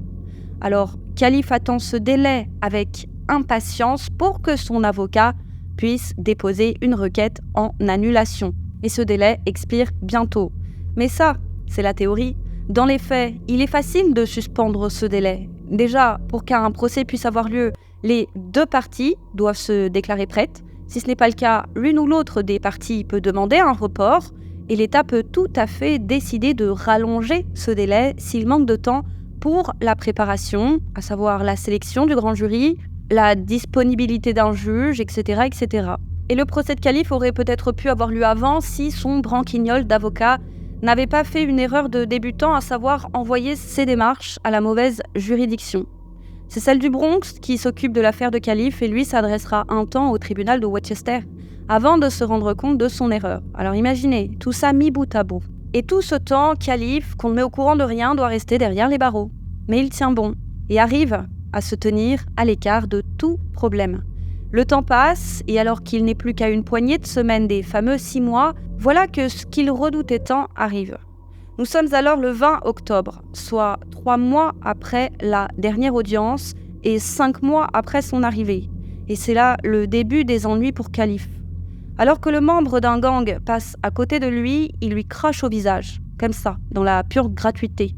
Alors, Khalif attend ce délai avec impatience pour que son avocat puisse déposer une requête en annulation. Et ce délai expire bientôt. Mais ça, c'est la théorie. Dans les faits, il est facile de suspendre ce délai. Déjà, pour qu'un procès puisse avoir lieu, les deux parties doivent se déclarer prêtes. Si ce n'est pas le cas, l'une ou l'autre des parties peut demander un report et l'État peut tout à fait décider de rallonger ce délai s'il manque de temps pour la préparation, à savoir la sélection du grand jury, la disponibilité d'un juge, etc., etc. Et le procès de Khalif aurait peut-être pu avoir lieu avant si son branquignol d'avocat n'avait pas fait une erreur de débutant, à savoir envoyer ses démarches à la mauvaise juridiction. C'est celle du Bronx qui s'occupe de l'affaire de Khalif et lui s'adressera un temps au tribunal de Westchester avant de se rendre compte de son erreur. Alors imaginez, tout ça mis bout à bout. Et tout ce temps, Khalif, qu'on ne met au courant de rien, doit rester derrière les barreaux. Mais il tient bon et arrive à se tenir à l'écart de tout problème. Le temps passe et alors qu'il n'est plus qu'à une poignée de semaines des fameux 6 mois, voilà que ce qu'il redoutait tant arrive. Nous sommes alors le 20 octobre, soit 3 mois après la dernière audience et 5 mois après son arrivée. Et c'est là le début des ennuis pour Khalif. Alors que le membre d'un gang passe à côté de lui, il lui crache au visage, comme ça, dans la pure gratuité.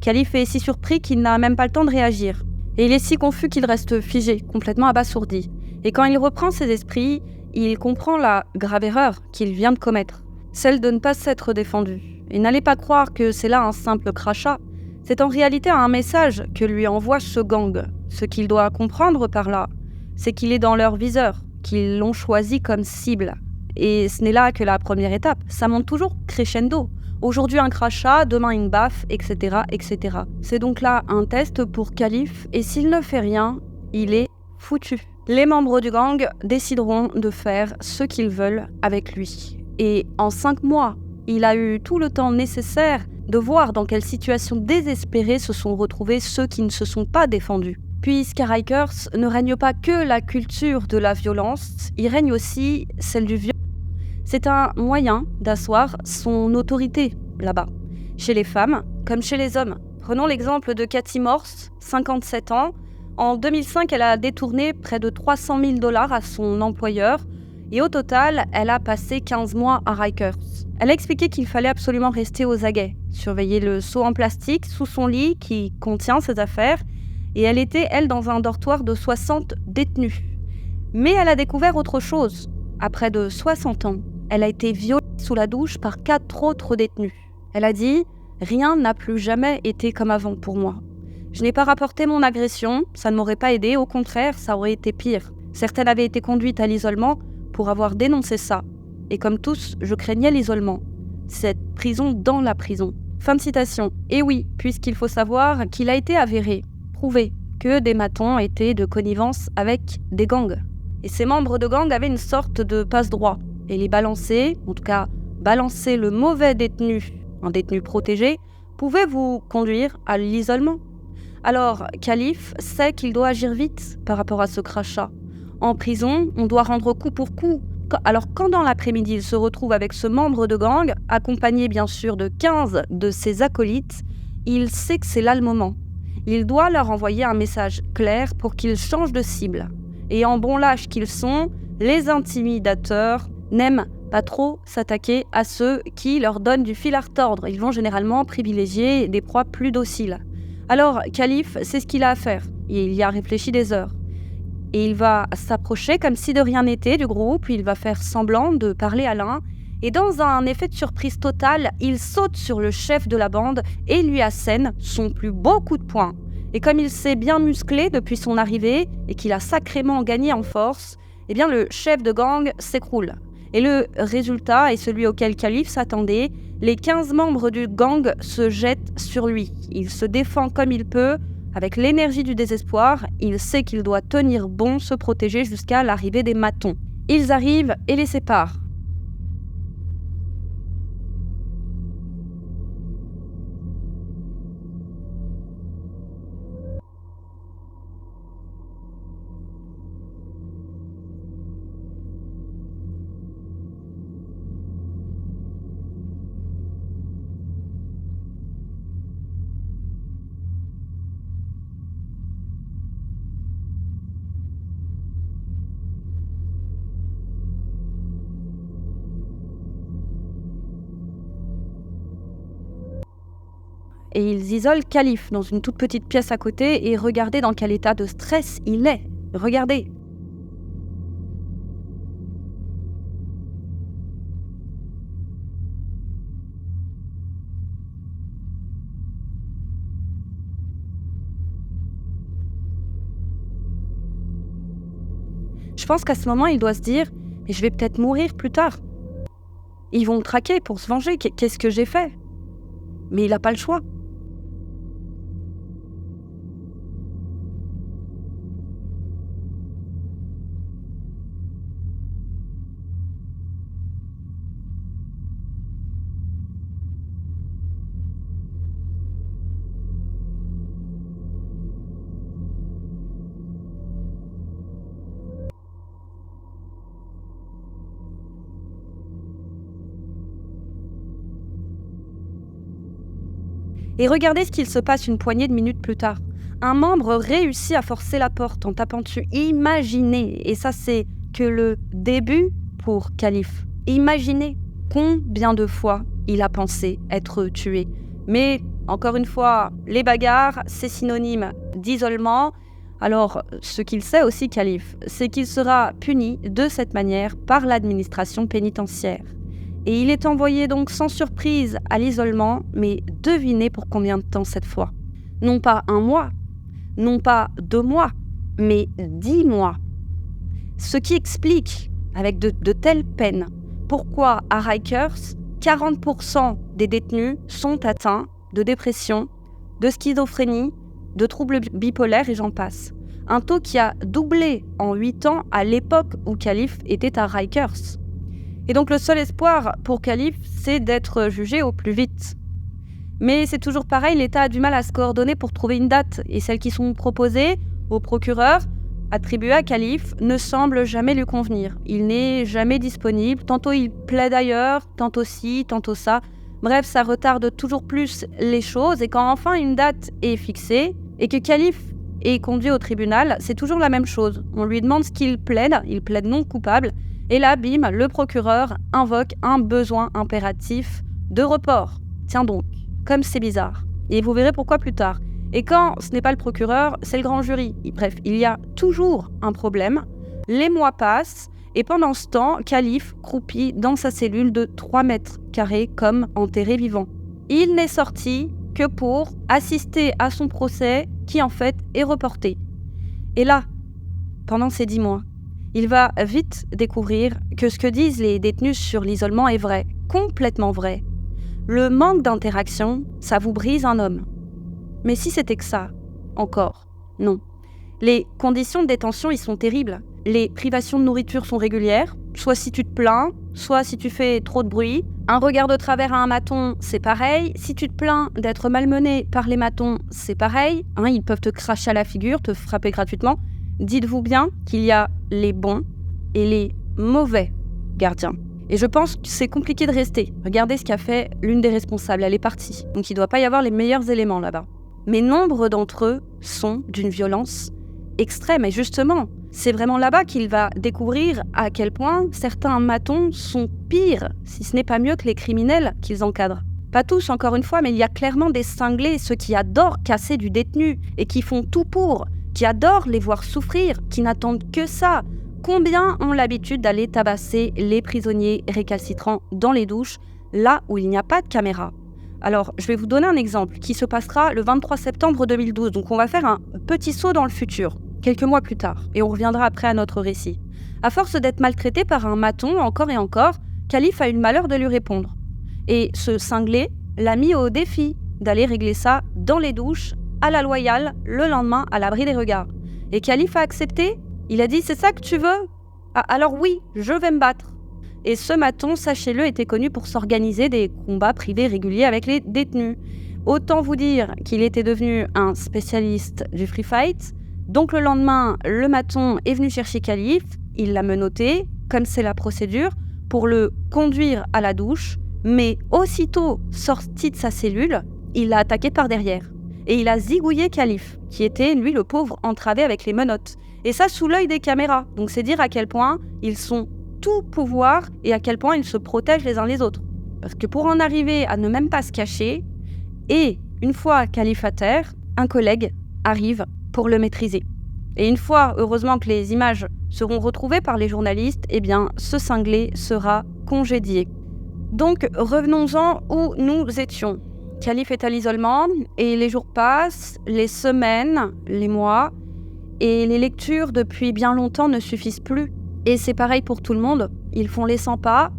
Khalif est si surpris qu'il n'a même pas le temps de réagir. Et il est si confus qu'il reste figé, complètement abasourdi. Et quand il reprend ses esprits, il comprend la grave erreur qu'il vient de commettre, celle de ne pas s'être défendu. Et n'allez pas croire que c'est là un simple crachat. C'est en réalité un message que lui envoie ce gang. Ce qu'il doit comprendre par là, c'est qu'il est dans leur viseur, qu'ils l'ont choisi comme cible. Et ce n'est là que la première étape. Ça monte toujours crescendo. Aujourd'hui un crachat, demain une baffe, etc., etc. C'est donc là un test pour Khalif, et s'il ne fait rien, il est foutu. Les membres du gang décideront de faire ce qu'ils veulent avec lui. Et en 5 mois, il a eu tout le temps nécessaire de voir dans quelle situation désespérée se sont retrouvés ceux qui ne se sont pas défendus. Puisqu'à Rikers ne règne pas que la culture de la violence, il règne aussi celle du viol. C'est un moyen d'asseoir son autorité là-bas, chez les femmes comme chez les hommes. Prenons l'exemple de Cathy Morse, 57 ans. En 2005, elle a détourné près de 300 000 $ à son employeur et au total, elle a passé 15 mois à Rikers. Elle a expliqué qu'il fallait absolument rester aux aguets, surveiller le seau en plastique sous son lit qui contient ses affaires, et elle était, elle, dans un dortoir de 60 détenus. Mais elle a découvert autre chose. À près de 60 ans, elle a été violée sous la douche par 4 autres détenus. Elle a dit « Rien n'a plus jamais été comme avant pour moi. Je n'ai pas rapporté mon agression, ça ne m'aurait pas aidé, au contraire, ça aurait été pire. Certaines avaient été conduites à l'isolement pour avoir dénoncé ça. Et comme tous, je craignais l'isolement. Cette prison dans la prison. Fin de citation. Et oui, puisqu'il faut savoir qu'il a été avéré, prouvé, que des matons étaient de connivence avec des gangs. Et ces membres de gangs avaient une sorte de passe-droit. Et les balancer, en tout cas balancer le mauvais détenu, un détenu protégé, pouvait vous conduire à l'isolement. Alors, Khalif sait qu'il doit agir vite par rapport à ce crachat. En prison, on doit rendre coup pour coup. Alors, quand dans l'après-midi, il se retrouve avec ce membre de gang, accompagné bien sûr de 15 de ses acolytes, il sait que c'est là le moment. Il doit leur envoyer un message clair pour qu'ils changent de cible. Et en bons lâches qu'ils sont, les intimidateurs n'aiment pas trop s'attaquer à ceux qui leur donnent du fil à retordre. Ils vont généralement privilégier des proies plus dociles. Alors, Khalif, c'est ce qu'il a à faire. Il y a réfléchi des heures. Et il va s'approcher comme si de rien n'était du groupe, il va faire semblant de parler à l'un, et dans un effet de surprise totale, il saute sur le chef de la bande et lui assène son plus beau coup de poing. Et comme il s'est bien musclé depuis son arrivée et qu'il a sacrément gagné en force, eh bien le chef de gang s'écroule. Et le résultat est celui auquel Khalif s'attendait. Les 15 membres du gang se jettent sur lui. Il se défend comme il peut. Avec l'énergie du désespoir, il sait qu'il doit tenir bon, se protéger jusqu'à l'arrivée des matons. Ils arrivent et les séparent. Et ils isolent Khalif dans une toute petite pièce à côté et regardez dans quel état de stress il est. Regardez. Je pense qu'à ce moment, il doit se dire « Mais je vais peut-être mourir plus tard. Ils vont me traquer pour se venger. Qu'est-ce que j'ai fait ?» Mais il n'a pas le choix. Et regardez ce qu'il se passe une poignée de minutes plus tard. Un membre réussit à forcer la porte en tapant dessus. Imaginez, et ça c'est que le début pour Khalif. Imaginez combien de fois il a pensé être tué. Mais encore une fois, les bagarres, c'est synonyme d'isolement. Alors, ce qu'il sait aussi, Khalif, c'est qu'il sera puni de cette manière par l'administration pénitentiaire. Et il est envoyé donc sans surprise à l'isolement, mais devinez pour combien de temps cette fois. Non pas 1 mois, non pas 2 mois, mais 10 mois. Ce qui explique, avec de telles peines, pourquoi à Rikers, 40% des détenus sont atteints de dépression, de schizophrénie, de troubles bipolaires et j'en passe. Un taux qui a doublé en 8 ans à l'époque où Khalif était à Rikers. Et donc le seul espoir pour Khalif, c'est d'être jugé au plus vite. Mais c'est toujours pareil, l'État a du mal à se coordonner pour trouver une date. Et celles qui sont proposées au procureur, attribuées à Khalif, ne semblent jamais lui convenir. Il n'est jamais disponible, tantôt il plaide ailleurs, tantôt ci, tantôt ça. Bref, ça retarde toujours plus les choses. Et quand enfin une date est fixée, et que Khalif est conduit au tribunal, c'est toujours la même chose. On lui demande ce qu'il plaide, il plaide non coupable. Et là, bim, le procureur invoque un besoin impératif de report. Tiens donc, comme c'est bizarre. Et vous verrez pourquoi plus tard. Et quand ce n'est pas le procureur, c'est le grand jury. Bref, il y a toujours un problème. Les mois passent, et pendant ce temps, Khalif croupit dans sa cellule de 3 mètres carrés comme enterré vivant. Il n'est sorti que pour assister à son procès qui en fait est reporté. Et là, pendant ces 10 mois, il va vite découvrir que ce que disent les détenus sur l'isolement est vrai, complètement vrai. Le manque d'interaction, ça vous brise un homme. Mais si c'était que ça, encore, non. Les conditions de détention, ils sont terribles. Les privations de nourriture sont régulières, soit si tu te plains, soit si tu fais trop de bruit. Un regard de travers à un maton, c'est pareil. Si tu te plains d'être malmené par les matons, c'est pareil. Ils peuvent te cracher à la figure, te frapper gratuitement. Dites-vous bien qu'il y a les bons et les mauvais gardiens. Et je pense que c'est compliqué de rester. Regardez ce qu'a fait l'une des responsables, elle est partie. Donc il ne doit pas y avoir les meilleurs éléments là-bas. Mais nombre d'entre eux sont d'une violence extrême. Et justement, c'est vraiment là-bas qu'il va découvrir à quel point certains matons sont pires, si ce n'est pas mieux que les criminels qu'ils encadrent. Pas tous, encore une fois, mais il y a clairement des cinglés, ceux qui adorent casser du détenu et qui font tout pour, qui adorent les voir souffrir, qui n'attendent que ça. Combien ont l'habitude d'aller tabasser les prisonniers récalcitrants dans les douches, là où il n'y a pas de caméra? Alors, je vais vous donner un exemple qui se passera le 23 septembre 2012. Donc, on va faire un petit saut dans le futur, quelques mois plus tard, et on reviendra après à notre récit. À force d'être maltraité par un maton encore et encore, Khalif a eu le malheur de lui répondre. Et ce cinglé l'a mis au défi d'aller régler ça dans les douches, à la loyale, le lendemain, à l'abri des regards. Et Khalif a accepté. Il a dit « C'est ça que tu veux ? Ah, alors oui, je vais me battre ». Et ce maton, sachez-le, était connu pour s'organiser des combats privés réguliers avec les détenus. Autant vous dire qu'il était devenu un spécialiste du free fight. Donc le lendemain, le maton est venu chercher Khalif, il l'a menotté, comme c'est la procédure, pour le conduire à la douche. Mais aussitôt sorti de sa cellule, il l'a attaqué par derrière. Et il a zigouillé Khalif, qui était, lui, le pauvre, entravé avec les menottes. Et ça sous l'œil des caméras. Donc c'est dire à quel point ils sont tout pouvoir et à quel point ils se protègent les uns les autres. Parce que pour en arriver à ne même pas se cacher, et une fois Khalif à terre, un collègue arrive pour le maîtriser. Et une fois, heureusement, que les images seront retrouvées par les journalistes, eh bien, ce cinglé sera congédié. Donc, revenons-en où nous étions. Khalif est à l'isolement et les jours passent, les semaines, les mois, et les lectures depuis bien longtemps ne suffisent plus. Et c'est pareil pour tout le monde, ils font les 100 pas,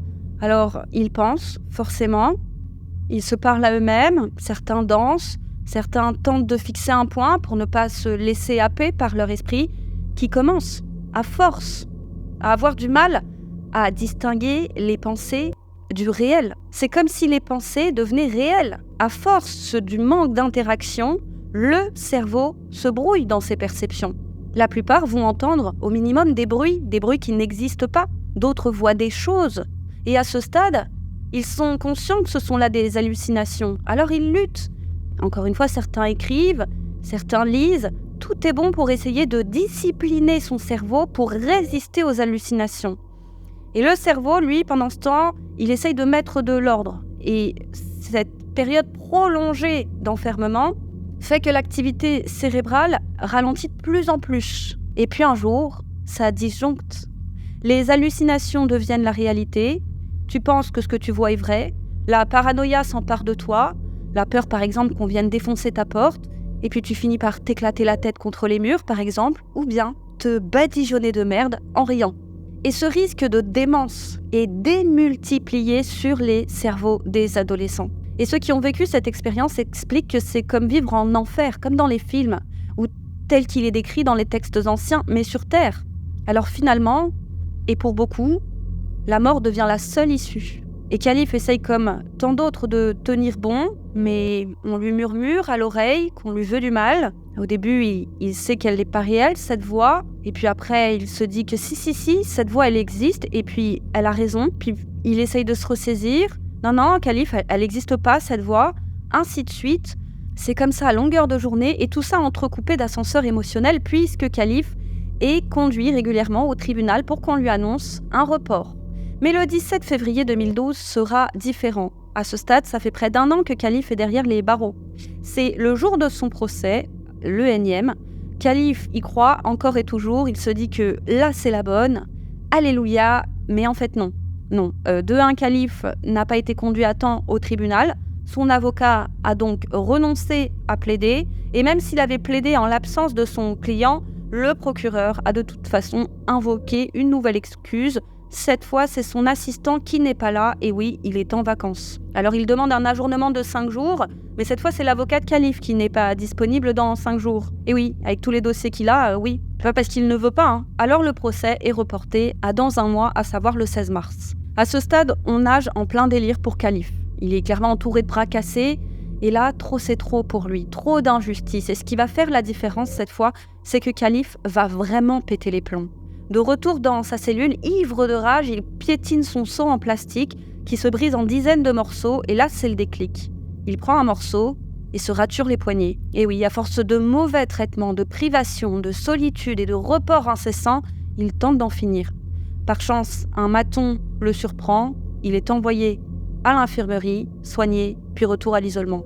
alors ils pensent, forcément, ils se parlent à eux-mêmes, certains dansent, certains tentent de fixer un point pour ne pas se laisser happer par leur esprit, qui commence, à force, à avoir du mal à distinguer les pensées du réel. C'est comme si les pensées devenaient réelles. À force du manque d'interaction, le cerveau se brouille dans ses perceptions. La plupart vont entendre au minimum des bruits qui n'existent pas. D'autres voient des choses. Et à ce stade, ils sont conscients que ce sont là des hallucinations. Alors ils luttent. Encore une fois, certains écrivent, certains lisent. Tout est bon pour essayer de discipliner son cerveau pour résister aux hallucinations. Et le cerveau, lui, pendant ce temps, il essaye de mettre de l'ordre. Et cette période prolongée d'enfermement fait que l'activité cérébrale ralentit de plus en plus. Et puis un jour, ça disjoncte. Les hallucinations deviennent la réalité. Tu penses que ce que tu vois est vrai. La paranoïa s'empare de toi. La peur, par exemple, qu'on vienne défoncer ta porte. Et puis tu finis par t'éclater la tête contre les murs, par exemple. Ou bien te badigeonner de merde en riant. Et ce risque de démence est démultiplié sur les cerveaux des adolescents. Et ceux qui ont vécu cette expérience expliquent que c'est comme vivre en enfer, comme dans les films, ou tel qu'il est décrit dans les textes anciens, mais sur Terre. Alors finalement, et pour beaucoup, la mort devient la seule issue. Et Khalif essaye comme tant d'autres de tenir bon, mais on lui murmure à l'oreille qu'on lui veut du mal. Au début, il sait qu'elle n'est pas réelle, cette voix. Et puis après, il se dit que si, cette voix, elle existe. Et puis, elle a raison. Puis, il essaye de se ressaisir. Non, Khalif, elle n'existe pas, cette voix. Ainsi de suite. C'est comme ça à longueur de journée. Et tout ça entrecoupé d'ascenseurs émotionnels, puisque Khalif est conduit régulièrement au tribunal pour qu'on lui annonce un report. Mais le 17 février 2012 sera différent. À ce stade, ça fait près d'1 an que Khalif est derrière les barreaux. C'est le jour de son procès, le énième. Khalif y croit encore et toujours. Il se dit que là, c'est la bonne. Alléluia. Mais en fait, non. Non. De un, Khalif n'a pas été conduit à temps au tribunal. Son avocat a donc renoncé à plaider. Et même s'il avait plaidé en l'absence de son client, le procureur a de toute façon invoqué une nouvelle excuse. Cette fois, c'est son assistant qui n'est pas là, et oui, il est en vacances. Alors il demande un ajournement de 5 jours, mais cette fois, c'est l'avocat de Khalif qui n'est pas disponible dans 5 jours. Et oui, avec tous les dossiers qu'il a, oui, c'est pas parce qu'il ne veut pas, hein. Alors le procès est reporté à dans un mois, à savoir le 16 mars. À ce stade, on nage en plein délire pour Khalif. Il est clairement entouré de bras cassés, et là, trop c'est trop pour lui, trop d'injustice. Et ce qui va faire la différence cette fois, c'est que Khalif va vraiment péter les plombs. De retour dans sa cellule, ivre de rage, il piétine son seau en plastique qui se brise en dizaines de morceaux, et là c'est le déclic. Il prend un morceau et se rature les poignets. Et oui, à force de mauvais traitements, de privations, de solitude et de reports incessants, il tente d'en finir. Par chance, un maton le surprend, il est envoyé à l'infirmerie, soigné, puis retour à l'isolement.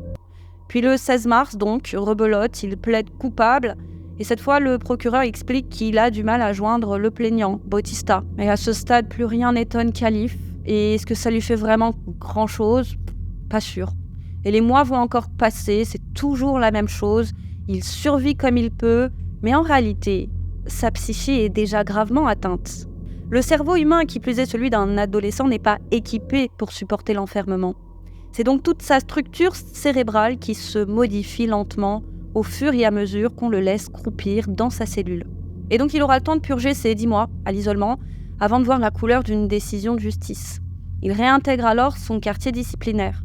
Puis le 16 mars donc, rebelote, il plaide coupable. Et cette fois, le procureur explique qu'il a du mal à joindre le plaignant, Bautista. Mais à ce stade, plus rien n'étonne Khalif. Et est-ce que ça lui fait vraiment grand-chose ? Pas sûr. Et les mois vont encore passer, c'est toujours la même chose. Il survit comme il peut, mais en réalité, sa psyché est déjà gravement atteinte. Le cerveau humain, qui plus est celui d'un adolescent, n'est pas équipé pour supporter l'enfermement. C'est donc toute sa structure cérébrale qui se modifie lentement au fur et à mesure qu'on le laisse croupir dans sa cellule. Et donc il aura le temps de purger ses 10 mois à l'isolement avant de voir la couleur d'une décision de justice. Il réintègre alors son quartier disciplinaire.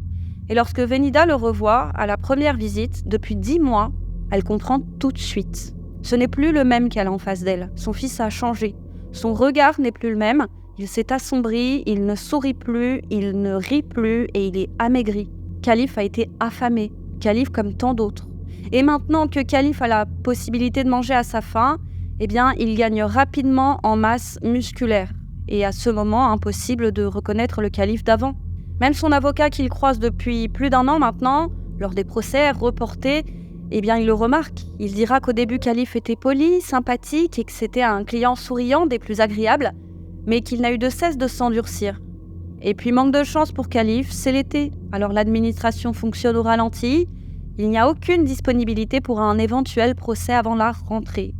Et lorsque Venida le revoit à la première visite, depuis 10 mois, elle comprend tout de suite. Ce n'est plus le même qu'elle a en face d'elle. Son fils a changé. Son regard n'est plus le même. Il s'est assombri, il ne sourit plus, il ne rit plus et il est amaigri. Khalif a été affamé. Khalif comme tant d'autres. Et maintenant que Khalif a la possibilité de manger à sa faim, eh bien, il gagne rapidement en masse musculaire. Et à ce moment, impossible de reconnaître le Khalif d'avant. Même son avocat qu'il croise depuis plus d'1 an maintenant, lors des procès reportés, eh bien, il le remarque. Il dira qu'au début, Khalif était poli, sympathique et que c'était un client souriant des plus agréables, mais qu'il n'a eu de cesse de s'endurcir. Et puis, manque de chance pour Khalif, c'est l'été. Alors l'administration fonctionne au ralenti. Il n'y a aucune disponibilité pour un éventuel procès avant la rentrée.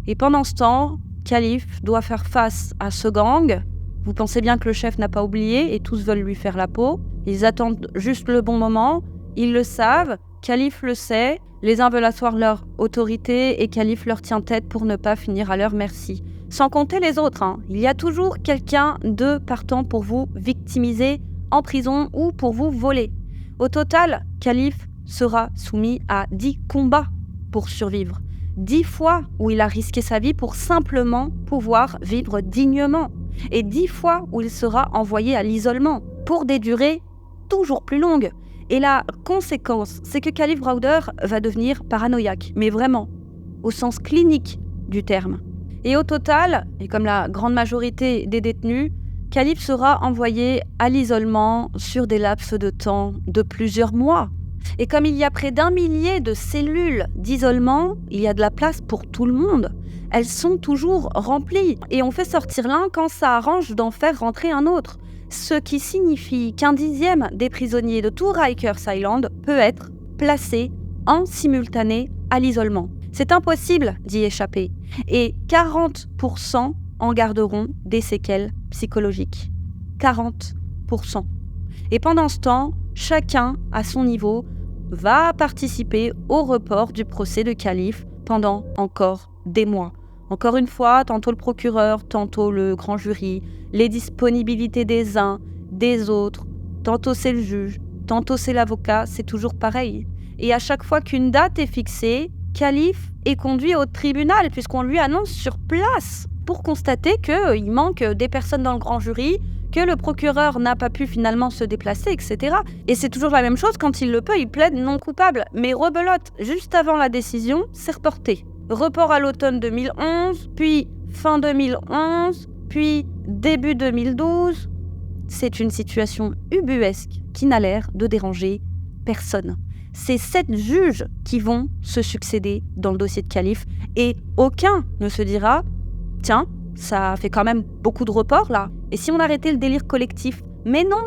Et pendant ce temps, Khalif doit faire face à ce gang. Vous pensez bien que le chef n'a pas oublié et tous veulent lui faire la peau. Ils attendent juste le bon moment. Ils le savent, Khalif le sait. Les uns veulent asseoir leur autorité et Khalif leur tient tête pour ne pas finir à leur merci. Sans compter les autres, hein. Il y a toujours quelqu'un de partant pour vous victimiser en prison ou pour vous voler. Au total, Khalif sera soumis à 10 combats pour survivre. 10 fois où il a risqué sa vie pour simplement pouvoir vivre dignement. Et 10 fois où il sera envoyé à l'isolement pour des durées toujours plus longues. Et la conséquence, c'est que Khalif Browder va devenir paranoïaque, mais vraiment, au sens clinique du terme. Et au total, et comme la grande majorité des détenus, Khalif sera envoyé à l'isolement sur des laps de temps de plusieurs mois. Et comme il y a près d'1 millier de cellules d'isolement, il y a de la place pour tout le monde. Elles sont toujours remplies et on fait sortir l'un quand ça arrange d'en faire rentrer un autre. Ce qui signifie qu'un 10e des prisonniers de tout Rikers Island peut être placé en simultané à l'isolement. C'est impossible d'y échapper et 40% en garderont des séquelles psychologiques. 40%. Et pendant ce temps, chacun à son niveau va participer au report du procès de Khalif pendant encore des mois. Encore une fois, tantôt le procureur, tantôt le grand jury, les disponibilités des uns, des autres, tantôt c'est le juge, tantôt c'est l'avocat, c'est toujours pareil. Et à chaque fois qu'une date est fixée, Khalif est conduit au tribunal puisqu'on lui annonce sur place pour constater qu'il manque des personnes dans le grand jury, que le procureur n'a pas pu finalement se déplacer, etc. Et c'est toujours la même chose, quand il le peut, il plaide non coupable. Mais rebelote, juste avant la décision, c'est reporté. Report à l'automne 2011, puis fin 2011, puis début 2012. C'est une situation ubuesque qui n'a l'air de déranger personne. C'est 7 juges qui vont se succéder dans le dossier de Khalif et aucun ne se dira « Tiens, ça fait quand même beaucoup de reports là. Et si on arrêtait le délire collectif ?» Mais non.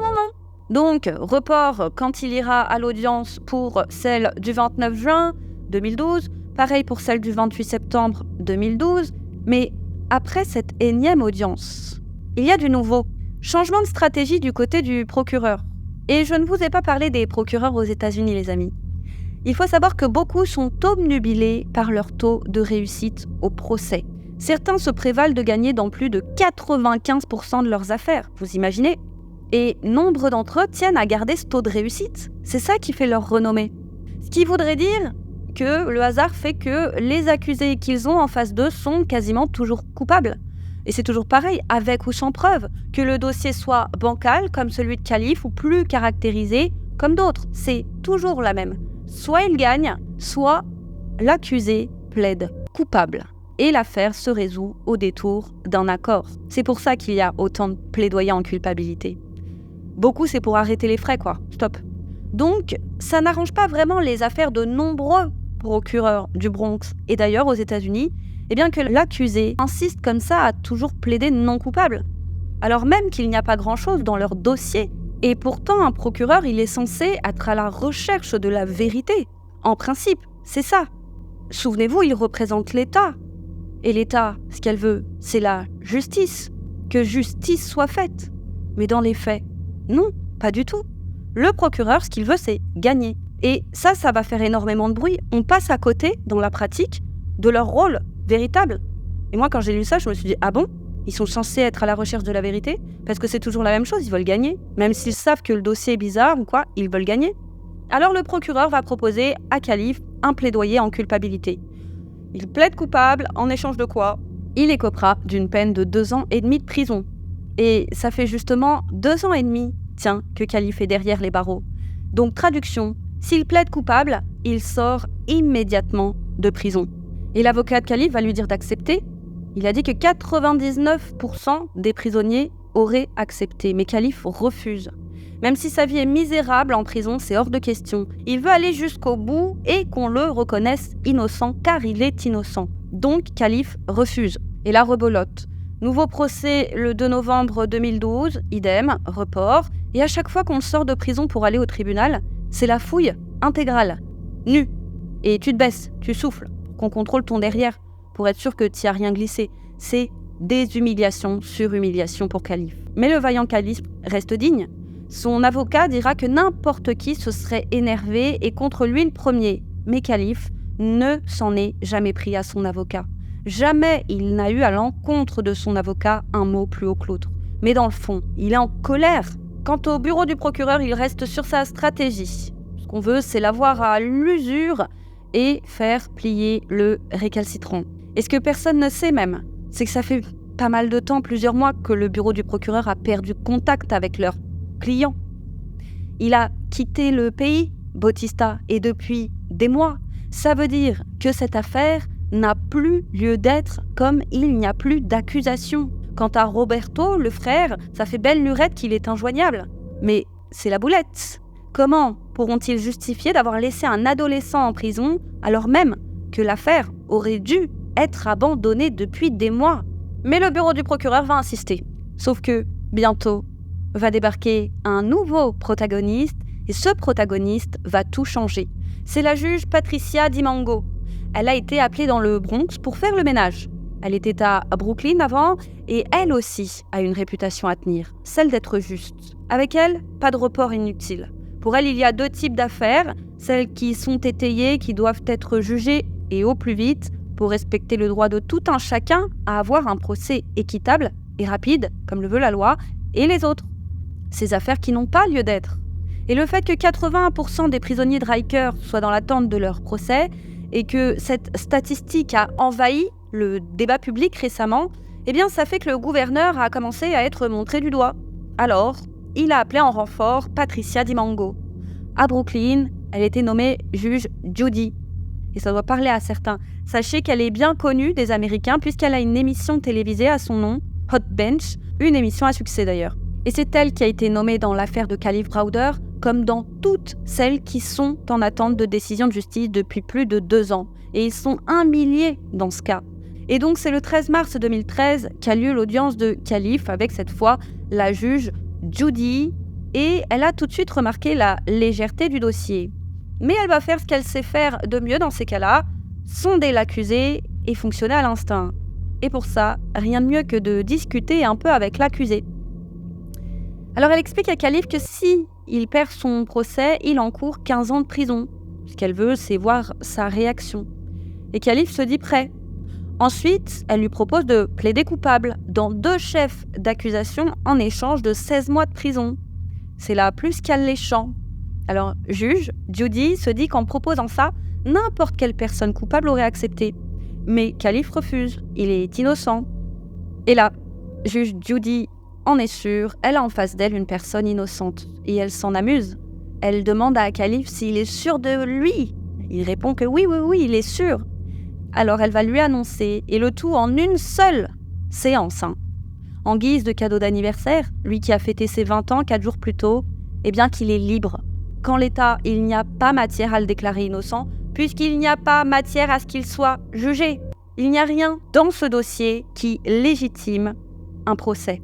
Donc, report quand il ira à l'audience pour celle du 29 juin 2012, pareil pour celle du 28 septembre 2012, mais après cette énième audience, il y a du nouveau. Changement de stratégie du côté du procureur. Et je ne vous ai pas parlé des procureurs aux États-Unis, les amis. Il faut savoir que beaucoup sont obnubilés par leur taux de réussite au procès. Certains se prévalent de gagner dans plus de 95% de leurs affaires, vous imaginez ? Et nombre d'entre eux tiennent à garder ce taux de réussite. C'est ça qui fait leur renommée. Ce qui voudrait dire que le hasard fait que les accusés qu'ils ont en face d'eux sont quasiment toujours coupables. Et c'est toujours pareil, avec ou sans preuve, que le dossier soit bancal, comme celui de Khalif, ou plus caractérisé, comme d'autres. C'est toujours la même. Soit il gagne, soit l'accusé plaide coupable. Et l'affaire se résout au détour d'un accord. C'est pour ça qu'il y a autant de plaidoyers en culpabilité. Beaucoup, c'est pour arrêter les frais, quoi. Stop. Donc, ça n'arrange pas vraiment les affaires de nombreux procureurs du Bronx et d'ailleurs aux États-Unis, et bien que l'accusé insiste comme ça à toujours plaider non coupable, alors même qu'il n'y a pas grand-chose dans leur dossier. Et pourtant, un procureur, il est censé être à la recherche de la vérité. En principe, c'est ça. Souvenez-vous, il représente l'État. Et l'État, ce qu'elle veut, c'est la justice. Que justice soit faite. Mais dans les faits, non, pas du tout. Le procureur, ce qu'il veut, c'est gagner. Et ça va faire énormément de bruit. On passe à côté, dans la pratique, de leur rôle véritable. Et moi, quand j'ai lu ça, je me suis dit, ah bon ? Ils sont censés être à la recherche de la vérité ? Parce que c'est toujours la même chose, ils veulent gagner. Même s'ils savent que le dossier est bizarre ou quoi, ils veulent gagner. Alors le procureur va proposer à Khalif un plaidoyer en culpabilité. Il plaide coupable, en échange de quoi ? Il écopera d'une peine de 2 ans et demi de prison. Et ça fait justement 2 ans et demi, que Khalif est derrière les barreaux. Donc traduction, s'il plaide coupable, il sort immédiatement de prison. Et l'avocat de Khalif va lui dire d'accepter. Il a dit que 99% des prisonniers auraient accepté, mais Khalif refuse. Même si sa vie est misérable en prison, c'est hors de question. Il veut aller jusqu'au bout et qu'on le reconnaisse innocent, car il est innocent. Donc Khalif refuse. Et la rebolote. Nouveau procès le 2 novembre 2012, idem, report. Et à chaque fois qu'on le sort de prison pour aller au tribunal, c'est la fouille intégrale, nu. Et tu te baisses, tu souffles, qu'on contrôle ton derrière, pour être sûr que tu n'y as rien glissé. C'est des humiliations sur humiliation pour Khalif. Mais le vaillant Khalif reste digne. Son avocat dira que n'importe qui se serait énervé et contre lui le premier. Mais Khalif ne s'en est jamais pris à son avocat. Jamais il n'a eu à l'encontre de son avocat un mot plus haut que l'autre. Mais dans le fond, il est en colère. Quant au bureau du procureur, il reste sur sa stratégie. Ce qu'on veut, c'est l'avoir à l'usure et faire plier le récalcitrant. Et ce que personne ne sait même, c'est que ça fait pas mal de temps, plusieurs mois, que le bureau du procureur a perdu contact avec leurs clients. Il a quitté le pays, Bautista, et depuis des mois. Ça veut dire que cette affaire n'a plus lieu d'être, comme il n'y a plus d'accusation. Quant à Roberto, le frère, ça fait belle lurette qu'il est injoignable. Mais c'est la boulette. Comment pourront-ils justifier d'avoir laissé un adolescent en prison alors même que l'affaire aurait dû être abandonnée depuis des mois ? Mais le bureau du procureur va insister. Sauf que, bientôt, va débarquer un nouveau protagoniste et ce protagoniste va tout changer. C'est la juge Patricia Dimango. Elle a été appelée dans le Bronx pour faire le ménage. Elle était à Brooklyn avant et elle aussi a une réputation à tenir, celle d'être juste. Avec elle, pas de report inutile. Pour elle, il y a 2 types d'affaires, celles qui sont étayées, qui doivent être jugées et au plus vite pour respecter le droit de tout un chacun à avoir un procès équitable et rapide, comme le veut la loi, et les autres. Ces affaires qui n'ont pas lieu d'être. Et le fait que 81% des prisonniers de Rikers soient dans l'attente de leur procès et que cette statistique a envahi le débat public récemment, eh bien ça fait que le gouverneur a commencé à être montré du doigt. Alors, il a appelé en renfort Patricia Dimango. À Brooklyn, elle était nommée juge Judy. Et ça doit parler à certains. Sachez qu'elle est bien connue des Américains puisqu'elle a une émission télévisée à son nom, Hot Bench, une émission à succès d'ailleurs. Et c'est elle qui a été nommée dans l'affaire de Khalif Browder, comme dans toutes celles qui sont en attente de décision de justice depuis plus de 2 ans. Et ils sont 1 millier dans ce cas. Et donc c'est le 13 mars 2013 qu'a lieu l'audience de Khalif avec cette fois la juge Judy. Et elle a tout de suite remarqué la légèreté du dossier. Mais elle va faire ce qu'elle sait faire de mieux dans ces cas-là, sonder l'accusé et fonctionner à l'instinct. Et pour ça, rien de mieux que de discuter un peu avec l'accusé. Alors elle explique à Khalif que si il perd son procès, il encourt 15 ans de prison. Ce qu'elle veut, c'est voir sa réaction. Et Khalif se dit prêt. Ensuite, elle lui propose de plaider coupable dans 2 chefs d'accusation en échange de 16 mois de prison. C'est là plus qu'alléchant. Alors, juge, Judy se dit qu'en proposant ça, n'importe quelle personne coupable aurait accepté. Mais Khalif refuse, il est innocent. Et là, juge Judy en est sûre, elle a en face d'elle une personne innocente. Et elle s'en amuse. Elle demande à Khalif s'il est sûr de lui. Il répond que oui, il est sûr. Alors elle va lui annoncer, et le tout en une seule séance. En guise de cadeau d'anniversaire, lui qui a fêté ses 20 ans 4 jours plus tôt, eh bien qu'il est libre. Qu'en l'état, il n'y a pas matière à le déclarer innocent, puisqu'il n'y a pas matière à ce qu'il soit jugé. Il n'y a rien dans ce dossier qui légitime un procès.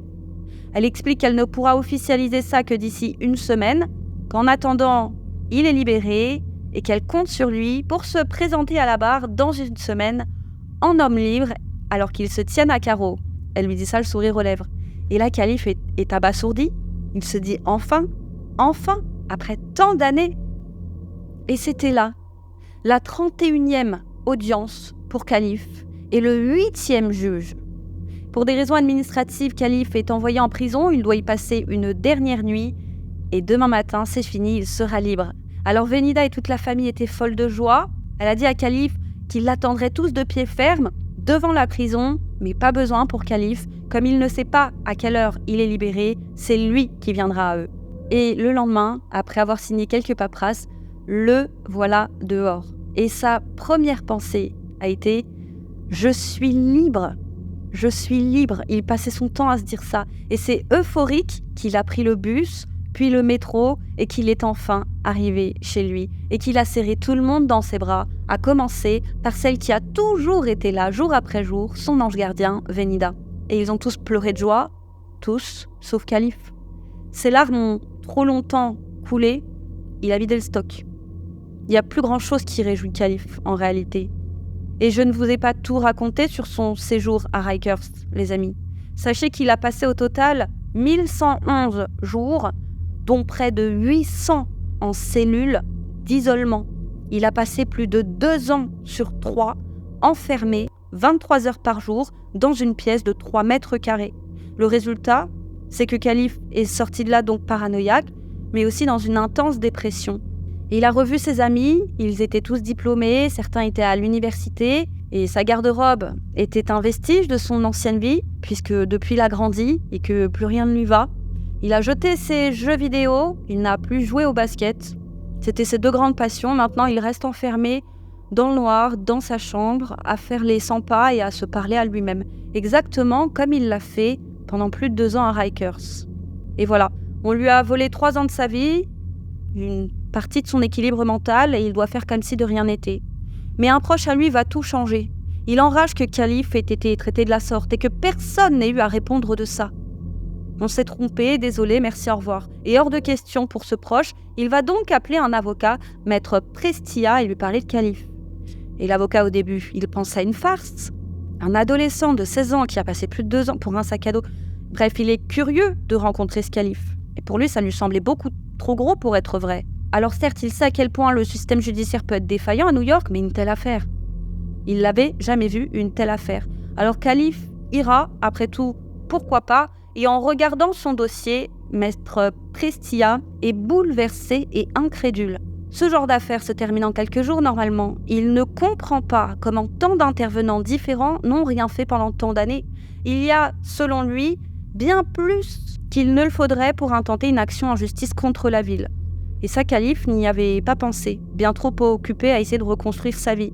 Elle explique qu'elle ne pourra officialiser ça que d'ici 1 semaine, qu'en attendant, il est libéré et qu'elle compte sur lui pour se présenter à la barre dans 1 semaine en homme libre alors qu'ils se tiennent à carreau. Elle lui dit ça le sourire aux lèvres. Et là, Khalif est abasourdi. Il se dit enfin, après tant d'années. Et c'était là, la 31e audience pour Khalif et le 8e juge. Pour des raisons administratives, Khalif est envoyé en prison, il doit y passer une dernière nuit et demain matin, c'est fini, il sera libre. Alors Venida et toute la famille étaient folles de joie. Elle a dit à Khalif qu'ils l'attendraient tous de pied ferme devant la prison, mais pas besoin pour Khalif. Comme il ne sait pas à quelle heure il est libéré, c'est lui qui viendra à eux. Et le lendemain, après avoir signé quelques paperasses, le voilà dehors. Et sa première pensée a été « Je suis libre !» Je suis libre. Il passait son temps à se dire ça. Et c'est euphorique qu'il a pris le bus, puis le métro, et qu'il est enfin arrivé chez lui. Et qu'il a serré tout le monde dans ses bras, à commencer par celle qui a toujours été là, jour après jour, son ange gardien, Venida. Et ils ont tous pleuré de joie, tous, sauf Khalif. Ses larmes ont trop longtemps coulé, il a vidé le stock. Il n'y a plus grand-chose qui réjouit Khalif, en réalité. Et je ne vous ai pas tout raconté sur son séjour à Rikers, les amis. Sachez qu'il a passé au total 1111 jours, dont près de 800 en cellule d'isolement. Il a passé plus de 2 ans sur 3, enfermé 23 heures par jour dans une pièce de 3 mètres carrés. Le résultat, c'est que Khalif est sorti de là donc paranoïaque, mais aussi dans une intense dépression. Et il a revu ses amis, ils étaient tous diplômés, certains étaient à l'université, et sa garde-robe était un vestige de son ancienne vie, puisque depuis il a grandi et que plus rien ne lui va. Il a jeté ses jeux vidéo, il n'a plus joué au basket. C'était ses 2 grandes passions, maintenant il reste enfermé dans le noir, dans sa chambre, à faire les 100 pas et à se parler à lui-même. Exactement comme il l'a fait pendant plus de 2 ans à Rikers. Et voilà, on lui a volé 3 ans de sa vie, une partie de son équilibre mental, et il doit faire comme si de rien n'était. Mais un proche à lui va tout changer. Il enrage que Khalif ait été traité de la sorte et que personne n'ait eu à répondre de ça. On s'est trompé, désolé, merci, au revoir. Et hors de question pour ce proche, il va donc appeler un avocat, maître Prestia, et lui parler de Khalif. Et l'avocat au début, il pense à une farce. Un adolescent de 16 ans qui a passé plus de 2 ans pour un sac à dos. Bref, il est curieux de rencontrer ce Khalif. Et pour lui, ça lui semblait beaucoup trop gros pour être vrai. Alors certes, il sait à quel point le système judiciaire peut être défaillant à New York, mais une telle affaire. Il n'avait jamais vu une telle affaire. Alors Khalif ira, après tout, pourquoi pas, et en regardant son dossier, maître Prestia est bouleversé et incrédule. Ce genre d'affaire se termine en quelques jours normalement. Il ne comprend pas comment tant d'intervenants différents n'ont rien fait pendant tant d'années. Il y a, selon lui, bien plus qu'il ne le faudrait pour intenter une action en justice contre la ville. Et ça, Khalif n'y avait pas pensé, bien trop occupé à essayer de reconstruire sa vie.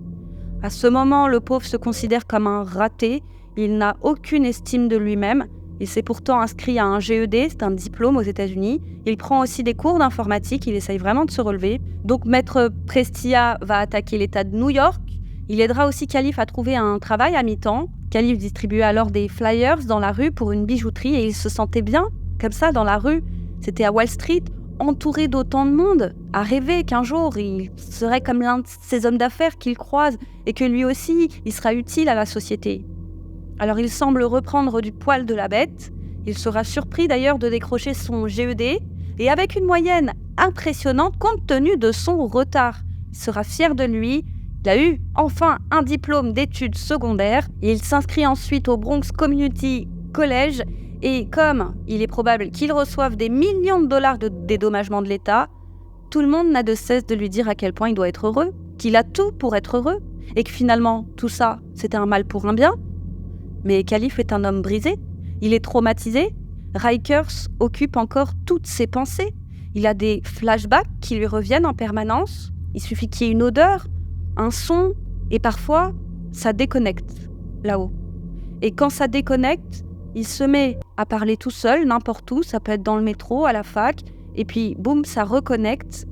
À ce moment, le pauvre se considère comme un raté, il n'a aucune estime de lui-même. Il s'est pourtant inscrit à un GED, c'est un diplôme aux États-Unis. Il prend aussi des cours d'informatique, il essaye vraiment de se relever. Donc maître Prestia va attaquer l'État de New York. Il aidera aussi Khalif à trouver un travail à mi-temps. Khalif distribuait alors des flyers dans la rue pour une bijouterie et il se sentait bien, comme ça, dans la rue. C'était à Wall Street, entouré d'autant de monde, à rêver qu'un jour il serait comme l'un de ces hommes d'affaires qu'il croise et que lui aussi il sera utile à la société. Alors il semble reprendre du poil de la bête, il sera surpris d'ailleurs de décrocher son GED et avec une moyenne impressionnante compte tenu de son retard. Il sera fier de lui, il a eu enfin un diplôme d'études secondaires, il s'inscrit ensuite au Bronx Community College et comme il est probable qu'il reçoive des millions de dollars de dédommagement de l'État, tout le monde n'a de cesse de lui dire à quel point il doit être heureux, qu'il a tout pour être heureux et que finalement tout ça c'était un mal pour un bien. Mais Khalif est un homme brisé, il est traumatisé, Rikers occupe encore toutes ses pensées, il a des flashbacks qui lui reviennent en permanence, il suffit qu'il y ait une odeur, un son, et parfois ça déconnecte là-haut. Et quand ça déconnecte, il se met à parler tout seul, n'importe où, ça peut être dans le métro, à la fac, et puis boum, ça reconnecte,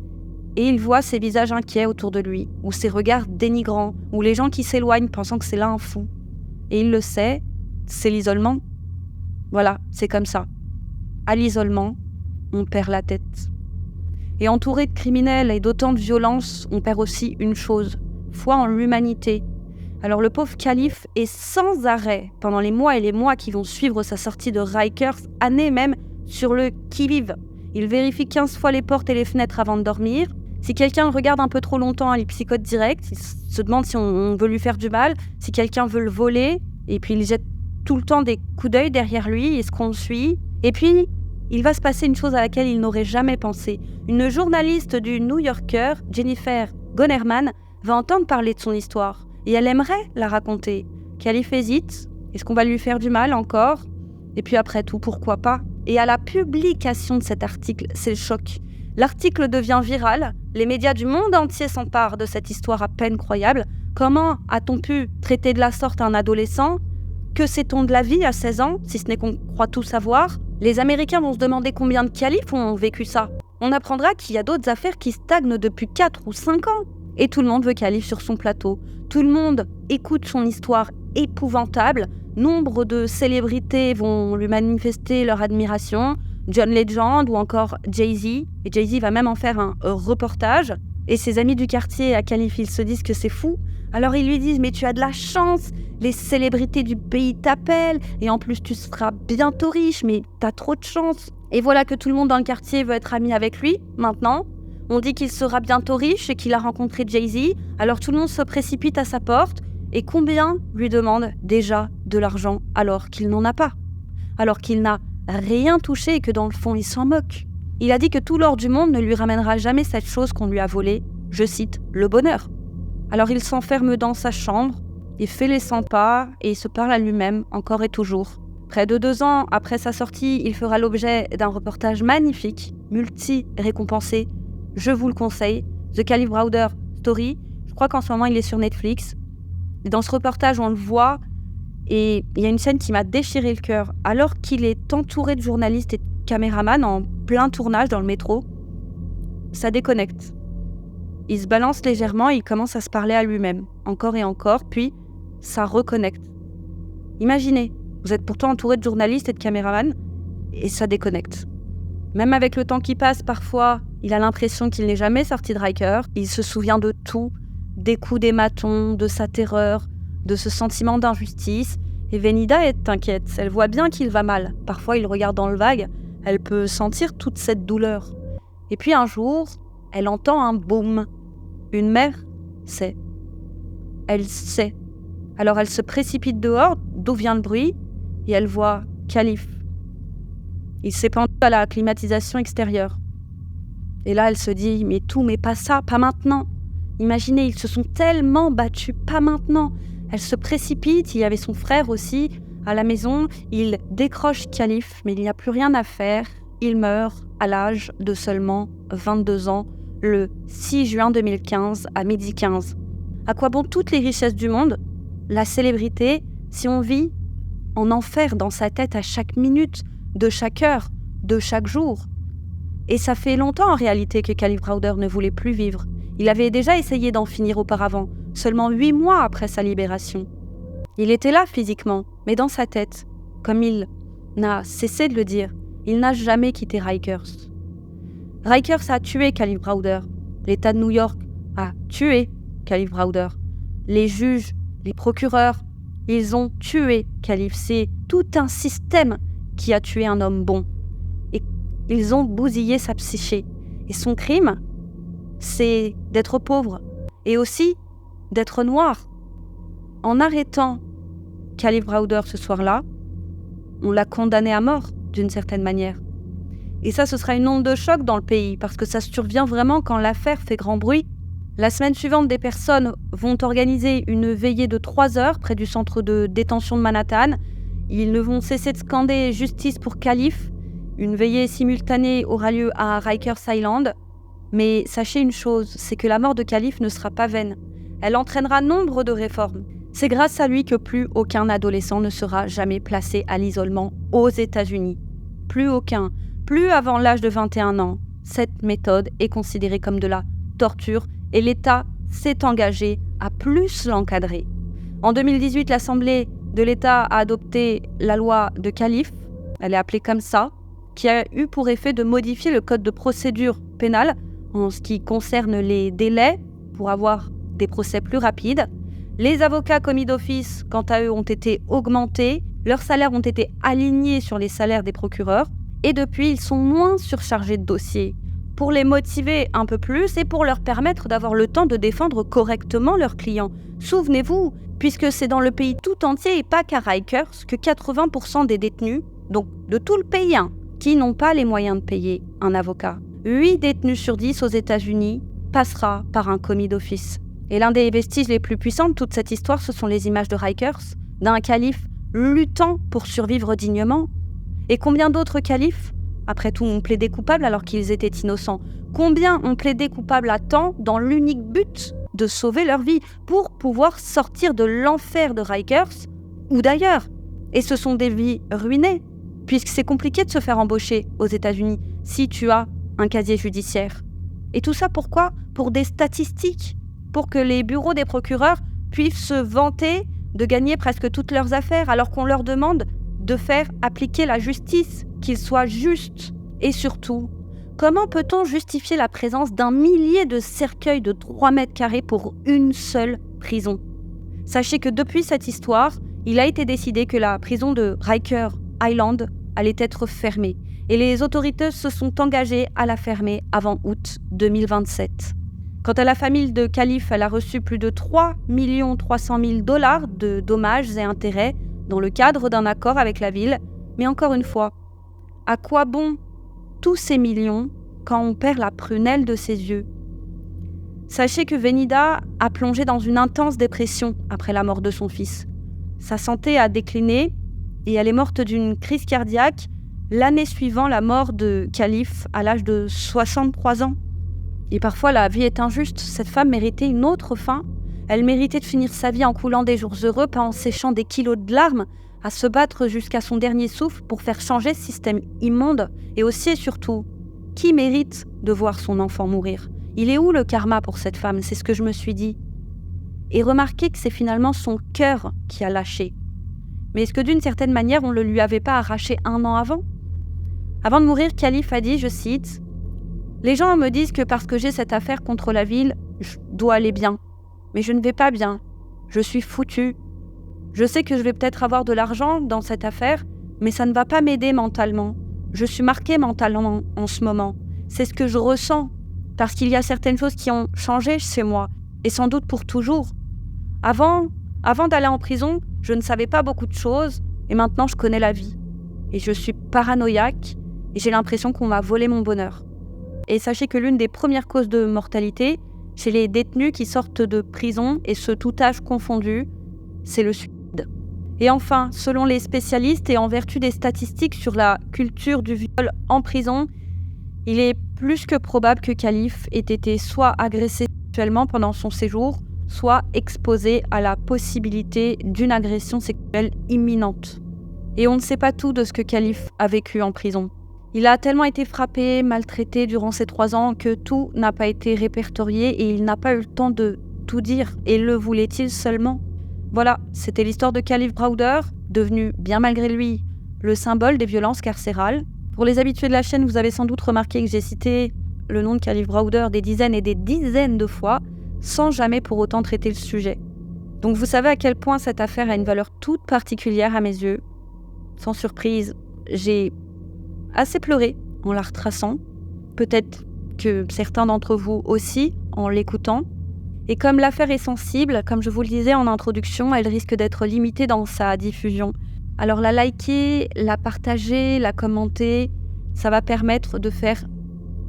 et il voit ces visages inquiets autour de lui, ou ces regards dénigrants, ou les gens qui s'éloignent pensant que c'est là un fou. Et il le sait, c'est l'isolement. Voilà, c'est comme ça. À l'isolement, on perd la tête. Et entouré de criminels et d'autant de violence, on perd aussi une chose, foi en l'humanité. Alors le pauvre Khalif est sans arrêt, pendant les mois et les mois qui vont suivre sa sortie de Rikers, année même, sur le qui-vive. Il vérifie 15 fois les portes et les fenêtres avant de dormir. Si quelqu'un le regarde un peu trop longtemps, il psychote direct. Il se demande si on veut lui faire du mal, si quelqu'un veut le voler. Et puis il jette tout le temps des coups d'œil derrière lui, est-ce qu'on le suit? Et puis, il va se passer une chose à laquelle il n'aurait jamais pensé. Une journaliste du New Yorker, Jennifer Gonnerman, va entendre parler de son histoire. Et elle aimerait la raconter. Khalif hésite. Est-ce qu'on va lui faire du mal encore? Et puis après tout, pourquoi pas? Et à la publication de cet article, c'est le choc. L'article devient viral. Les médias du monde entier s'emparent de cette histoire à peine croyable. Comment a-t-on pu traiter de la sorte un adolescent? Que sait-on de la vie à 16 ans, si ce n'est qu'on croit tout savoir? Les Américains vont se demander combien de Khalifs ont vécu ça. On apprendra qu'il y a d'autres affaires qui stagnent depuis 4 ou 5 ans. Et tout le monde veut Khalif sur son plateau. Tout le monde écoute son histoire épouvantable. Nombre de célébrités vont lui manifester leur admiration. John Legend ou encore Jay-Z. Et Jay-Z va même en faire un reportage. Et ses amis du quartier à Khalif, ils se disent que c'est fou. Alors ils lui disent « Mais tu as de la chance, les célébrités du pays t'appellent, et en plus tu seras bientôt riche, mais t'as trop de chance. » Et voilà que tout le monde dans le quartier veut être ami avec lui, maintenant. On dit qu'il sera bientôt riche et qu'il a rencontré Jay-Z, alors tout le monde se précipite à sa porte, et combien lui demande déjà de l'argent alors qu'il n'en a pas? Alors qu'il n'a rien touché et que dans le fond il s'en moque. Il a dit que tout l'or du monde ne lui ramènera jamais cette chose qu'on lui a volée, je cite, le bonheur. Alors il s'enferme dans sa chambre, il fait les 100 pas et il se parle à lui-même encore et toujours. Près de 2 ans après sa sortie, il fera l'objet d'un reportage magnifique, multi-récompensé. Je vous le conseille, The Khalif Browder Story. Je crois qu'en ce moment il est sur Netflix. Et dans ce reportage, on le voit et il y a une scène qui m'a déchiré le cœur. Alors qu'il est entouré de journalistes et de caméramans en plein tournage dans le métro, ça déconnecte. Il se balance légèrement et il commence à se parler à lui-même, encore et encore, puis ça reconnecte. Imaginez, vous êtes pourtant entouré de journalistes et de caméramans, et ça déconnecte. Même avec le temps qui passe, parfois, il a l'impression qu'il n'est jamais sorti de Rikers. Il se souvient de tout, des coups des matons, de sa terreur, de ce sentiment d'injustice. Et Venida est inquiète, elle voit bien qu'il va mal. Parfois, il regarde dans le vague, elle peut sentir toute cette douleur. Et puis un jour, elle entend un boum. Une mère sait. Elle sait. Alors elle se précipite dehors, d'où vient le bruit, et elle voit Khalif. Il s'est pendu à la climatisation extérieure. Et là, elle se dit, mais pas ça, pas maintenant. Imaginez, ils se sont tellement battus, pas maintenant. Elle se précipite, il y avait son frère aussi à la maison. Il décroche Khalif, mais il n'y a plus rien à faire. Il meurt à l'âge de seulement 22 ans, le 6 juin 2015 à 12h15. À quoi bon toutes les richesses du monde, la célébrité, si on vit en enfer dans sa tête à chaque minute, de chaque heure, de chaque jour? Et ça fait longtemps en réalité que Khalif Browder ne voulait plus vivre. Il avait déjà essayé d'en finir auparavant, seulement 8 mois après sa libération. Il était là physiquement, mais dans sa tête, comme il n'a cessé de le dire, il n'a jamais quitté Rikers. Rikers a tué Kalief Browder. L'État de New York a tué Kalief Browder. Les juges, les procureurs, ils ont tué Kalief. C'est tout un système qui a tué un homme bon. Et ils ont bousillé sa psyché. Et son crime, c'est d'être pauvre et aussi d'être noir. En arrêtant Kalief Browder ce soir-là, on l'a condamné à mort d'une certaine manière. Et ça, ce sera une onde de choc dans le pays, parce que ça survient vraiment quand l'affaire fait grand bruit. La semaine suivante, des personnes vont organiser une veillée de 3 heures près du centre de détention de Manhattan. Ils ne vont cesser de scander « Justice pour Kalief ». Une veillée simultanée aura lieu à Rikers Island. Mais sachez une chose, c'est que la mort de Kalief ne sera pas vaine. Elle entraînera nombre de réformes. C'est grâce à lui que plus aucun adolescent ne sera jamais placé à l'isolement aux États-Unis. Plus aucun. Plus avant l'âge de 21 ans. Cette méthode est considérée comme de la torture et l'État s'est engagé à plus l'encadrer. En 2018, l'Assemblée de l'État a adopté la loi de Kalief, elle est appelée comme ça, qui a eu pour effet de modifier le code de procédure pénale en ce qui concerne les délais pour avoir des procès plus rapides. Les avocats commis d'office, quant à eux, ont été augmentés, leurs salaires ont été alignés sur les salaires des procureurs, et depuis, ils sont moins surchargés de dossiers, pour les motiver un peu plus et pour leur permettre d'avoir le temps de défendre correctement leurs clients. Souvenez-vous, puisque c'est dans le pays tout entier et pas qu'à Rikers que 80% des détenus, donc de tout le pays, qui n'ont pas les moyens de payer un avocat. 8 détenus sur 10 aux États-Unis passera par un commis d'office. Et l'un des vestiges les plus puissants de toute cette histoire, ce sont les images de Rikers, d'un Kalief luttant pour survivre dignement. Et combien d'autres Kalief, après tout, ont plaidé coupables alors qu'ils étaient innocents? Combien ont plaidé coupables à temps dans l'unique but de sauver leur vie pour pouvoir sortir de l'enfer de Rikers ou d'ailleurs? Et ce sont des vies ruinées, puisque c'est compliqué de se faire embaucher aux États-Unis si tu as un casier judiciaire. Et tout ça pourquoi? Pour des statistiques, pour que les bureaux des procureurs puissent se vanter de gagner presque toutes leurs affaires alors qu'on leur demande de faire appliquer la justice, qu'il soit juste. Et surtout, comment peut-on justifier la présence d'un millier de cercueils de 3 mètres carrés pour une seule prison? Sachez que depuis cette histoire, il a été décidé que la prison de Rikers Island allait être fermée. Et les autorités se sont engagées à la fermer avant août 2027. Quant à la famille de Kalief, elle a reçu plus de 3 300 000 $ de dommages et intérêts dans le cadre d'un accord avec la ville. Mais encore une fois, à quoi bon tous ces millions quand on perd la prunelle de ses yeux? Sachez que Venida a plongé dans une intense dépression après la mort de son fils. Sa santé a décliné et elle est morte d'une crise cardiaque l'année suivant la mort de Kalief à l'âge de 63 ans. Et parfois la vie est injuste, cette femme méritait une autre fin. Elle méritait de finir sa vie en coulant des jours heureux, pas en séchant des kilos de larmes, à se battre jusqu'à son dernier souffle pour faire changer ce système immonde. Et aussi et surtout, qui mérite de voir son enfant mourir? Il est où le karma pour cette femme? C'est ce que je me suis dit. Et remarquez que c'est finalement son cœur qui a lâché. Mais est-ce que d'une certaine manière, on ne le lui avait pas arraché 1 an avant? Avant de mourir, Kalief a dit, je cite, « Les gens me disent que parce que j'ai cette affaire contre la ville, je dois aller bien. Mais je ne vais pas bien. Je suis foutu. Je sais que je vais peut-être avoir de l'argent dans cette affaire, mais ça ne va pas m'aider mentalement. Je suis marquée mentalement en ce moment. C'est ce que je ressens, parce qu'il y a certaines choses qui ont changé chez moi, et sans doute pour toujours. Avant d'aller en prison, je ne savais pas beaucoup de choses, et maintenant je connais la vie. Et je suis paranoïaque, et j'ai l'impression qu'on m'a volé mon bonheur. Et sachez que l'une des premières causes de mortalité chez les détenus qui sortent de prison, et ce tout âge confondu, c'est le suicide. Et enfin, selon les spécialistes et en vertu des statistiques sur la culture du viol en prison, il est plus que probable que Kalief ait été soit agressé sexuellement pendant son séjour, soit exposé à la possibilité d'une agression sexuelle imminente. Et on ne sait pas tout de ce que Kalief a vécu en prison. Il a tellement été frappé, maltraité durant ces 3 ans que tout n'a pas été répertorié et il n'a pas eu le temps de tout dire. Et le voulait-il seulement? Voilà, c'était l'histoire de Kalief Browder, devenu, bien malgré lui, le symbole des violences carcérales. Pour les habitués de la chaîne, vous avez sans doute remarqué que j'ai cité le nom de Kalief Browder des dizaines et des dizaines de fois, sans jamais pour autant traiter le sujet. Donc vous savez à quel point cette affaire a une valeur toute particulière à mes yeux. Sans surprise, j'ai assez pleuré en la retraçant. Peut-être que certains d'entre vous aussi, en l'écoutant. Et comme l'affaire est sensible, comme je vous le disais en introduction, elle risque d'être limitée dans sa diffusion. Alors la liker, la partager, la commenter, ça va permettre de faire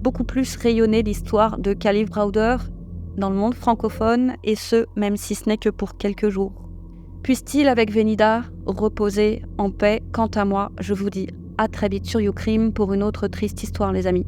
beaucoup plus rayonner l'histoire de Kalief Browder dans le monde francophone, et ce, même si ce n'est que pour quelques jours. Puisse-t-il, avec Venida, reposer en paix. Quant à moi, je vous dis à très vite sur YouCrime pour une autre triste histoire, les amis.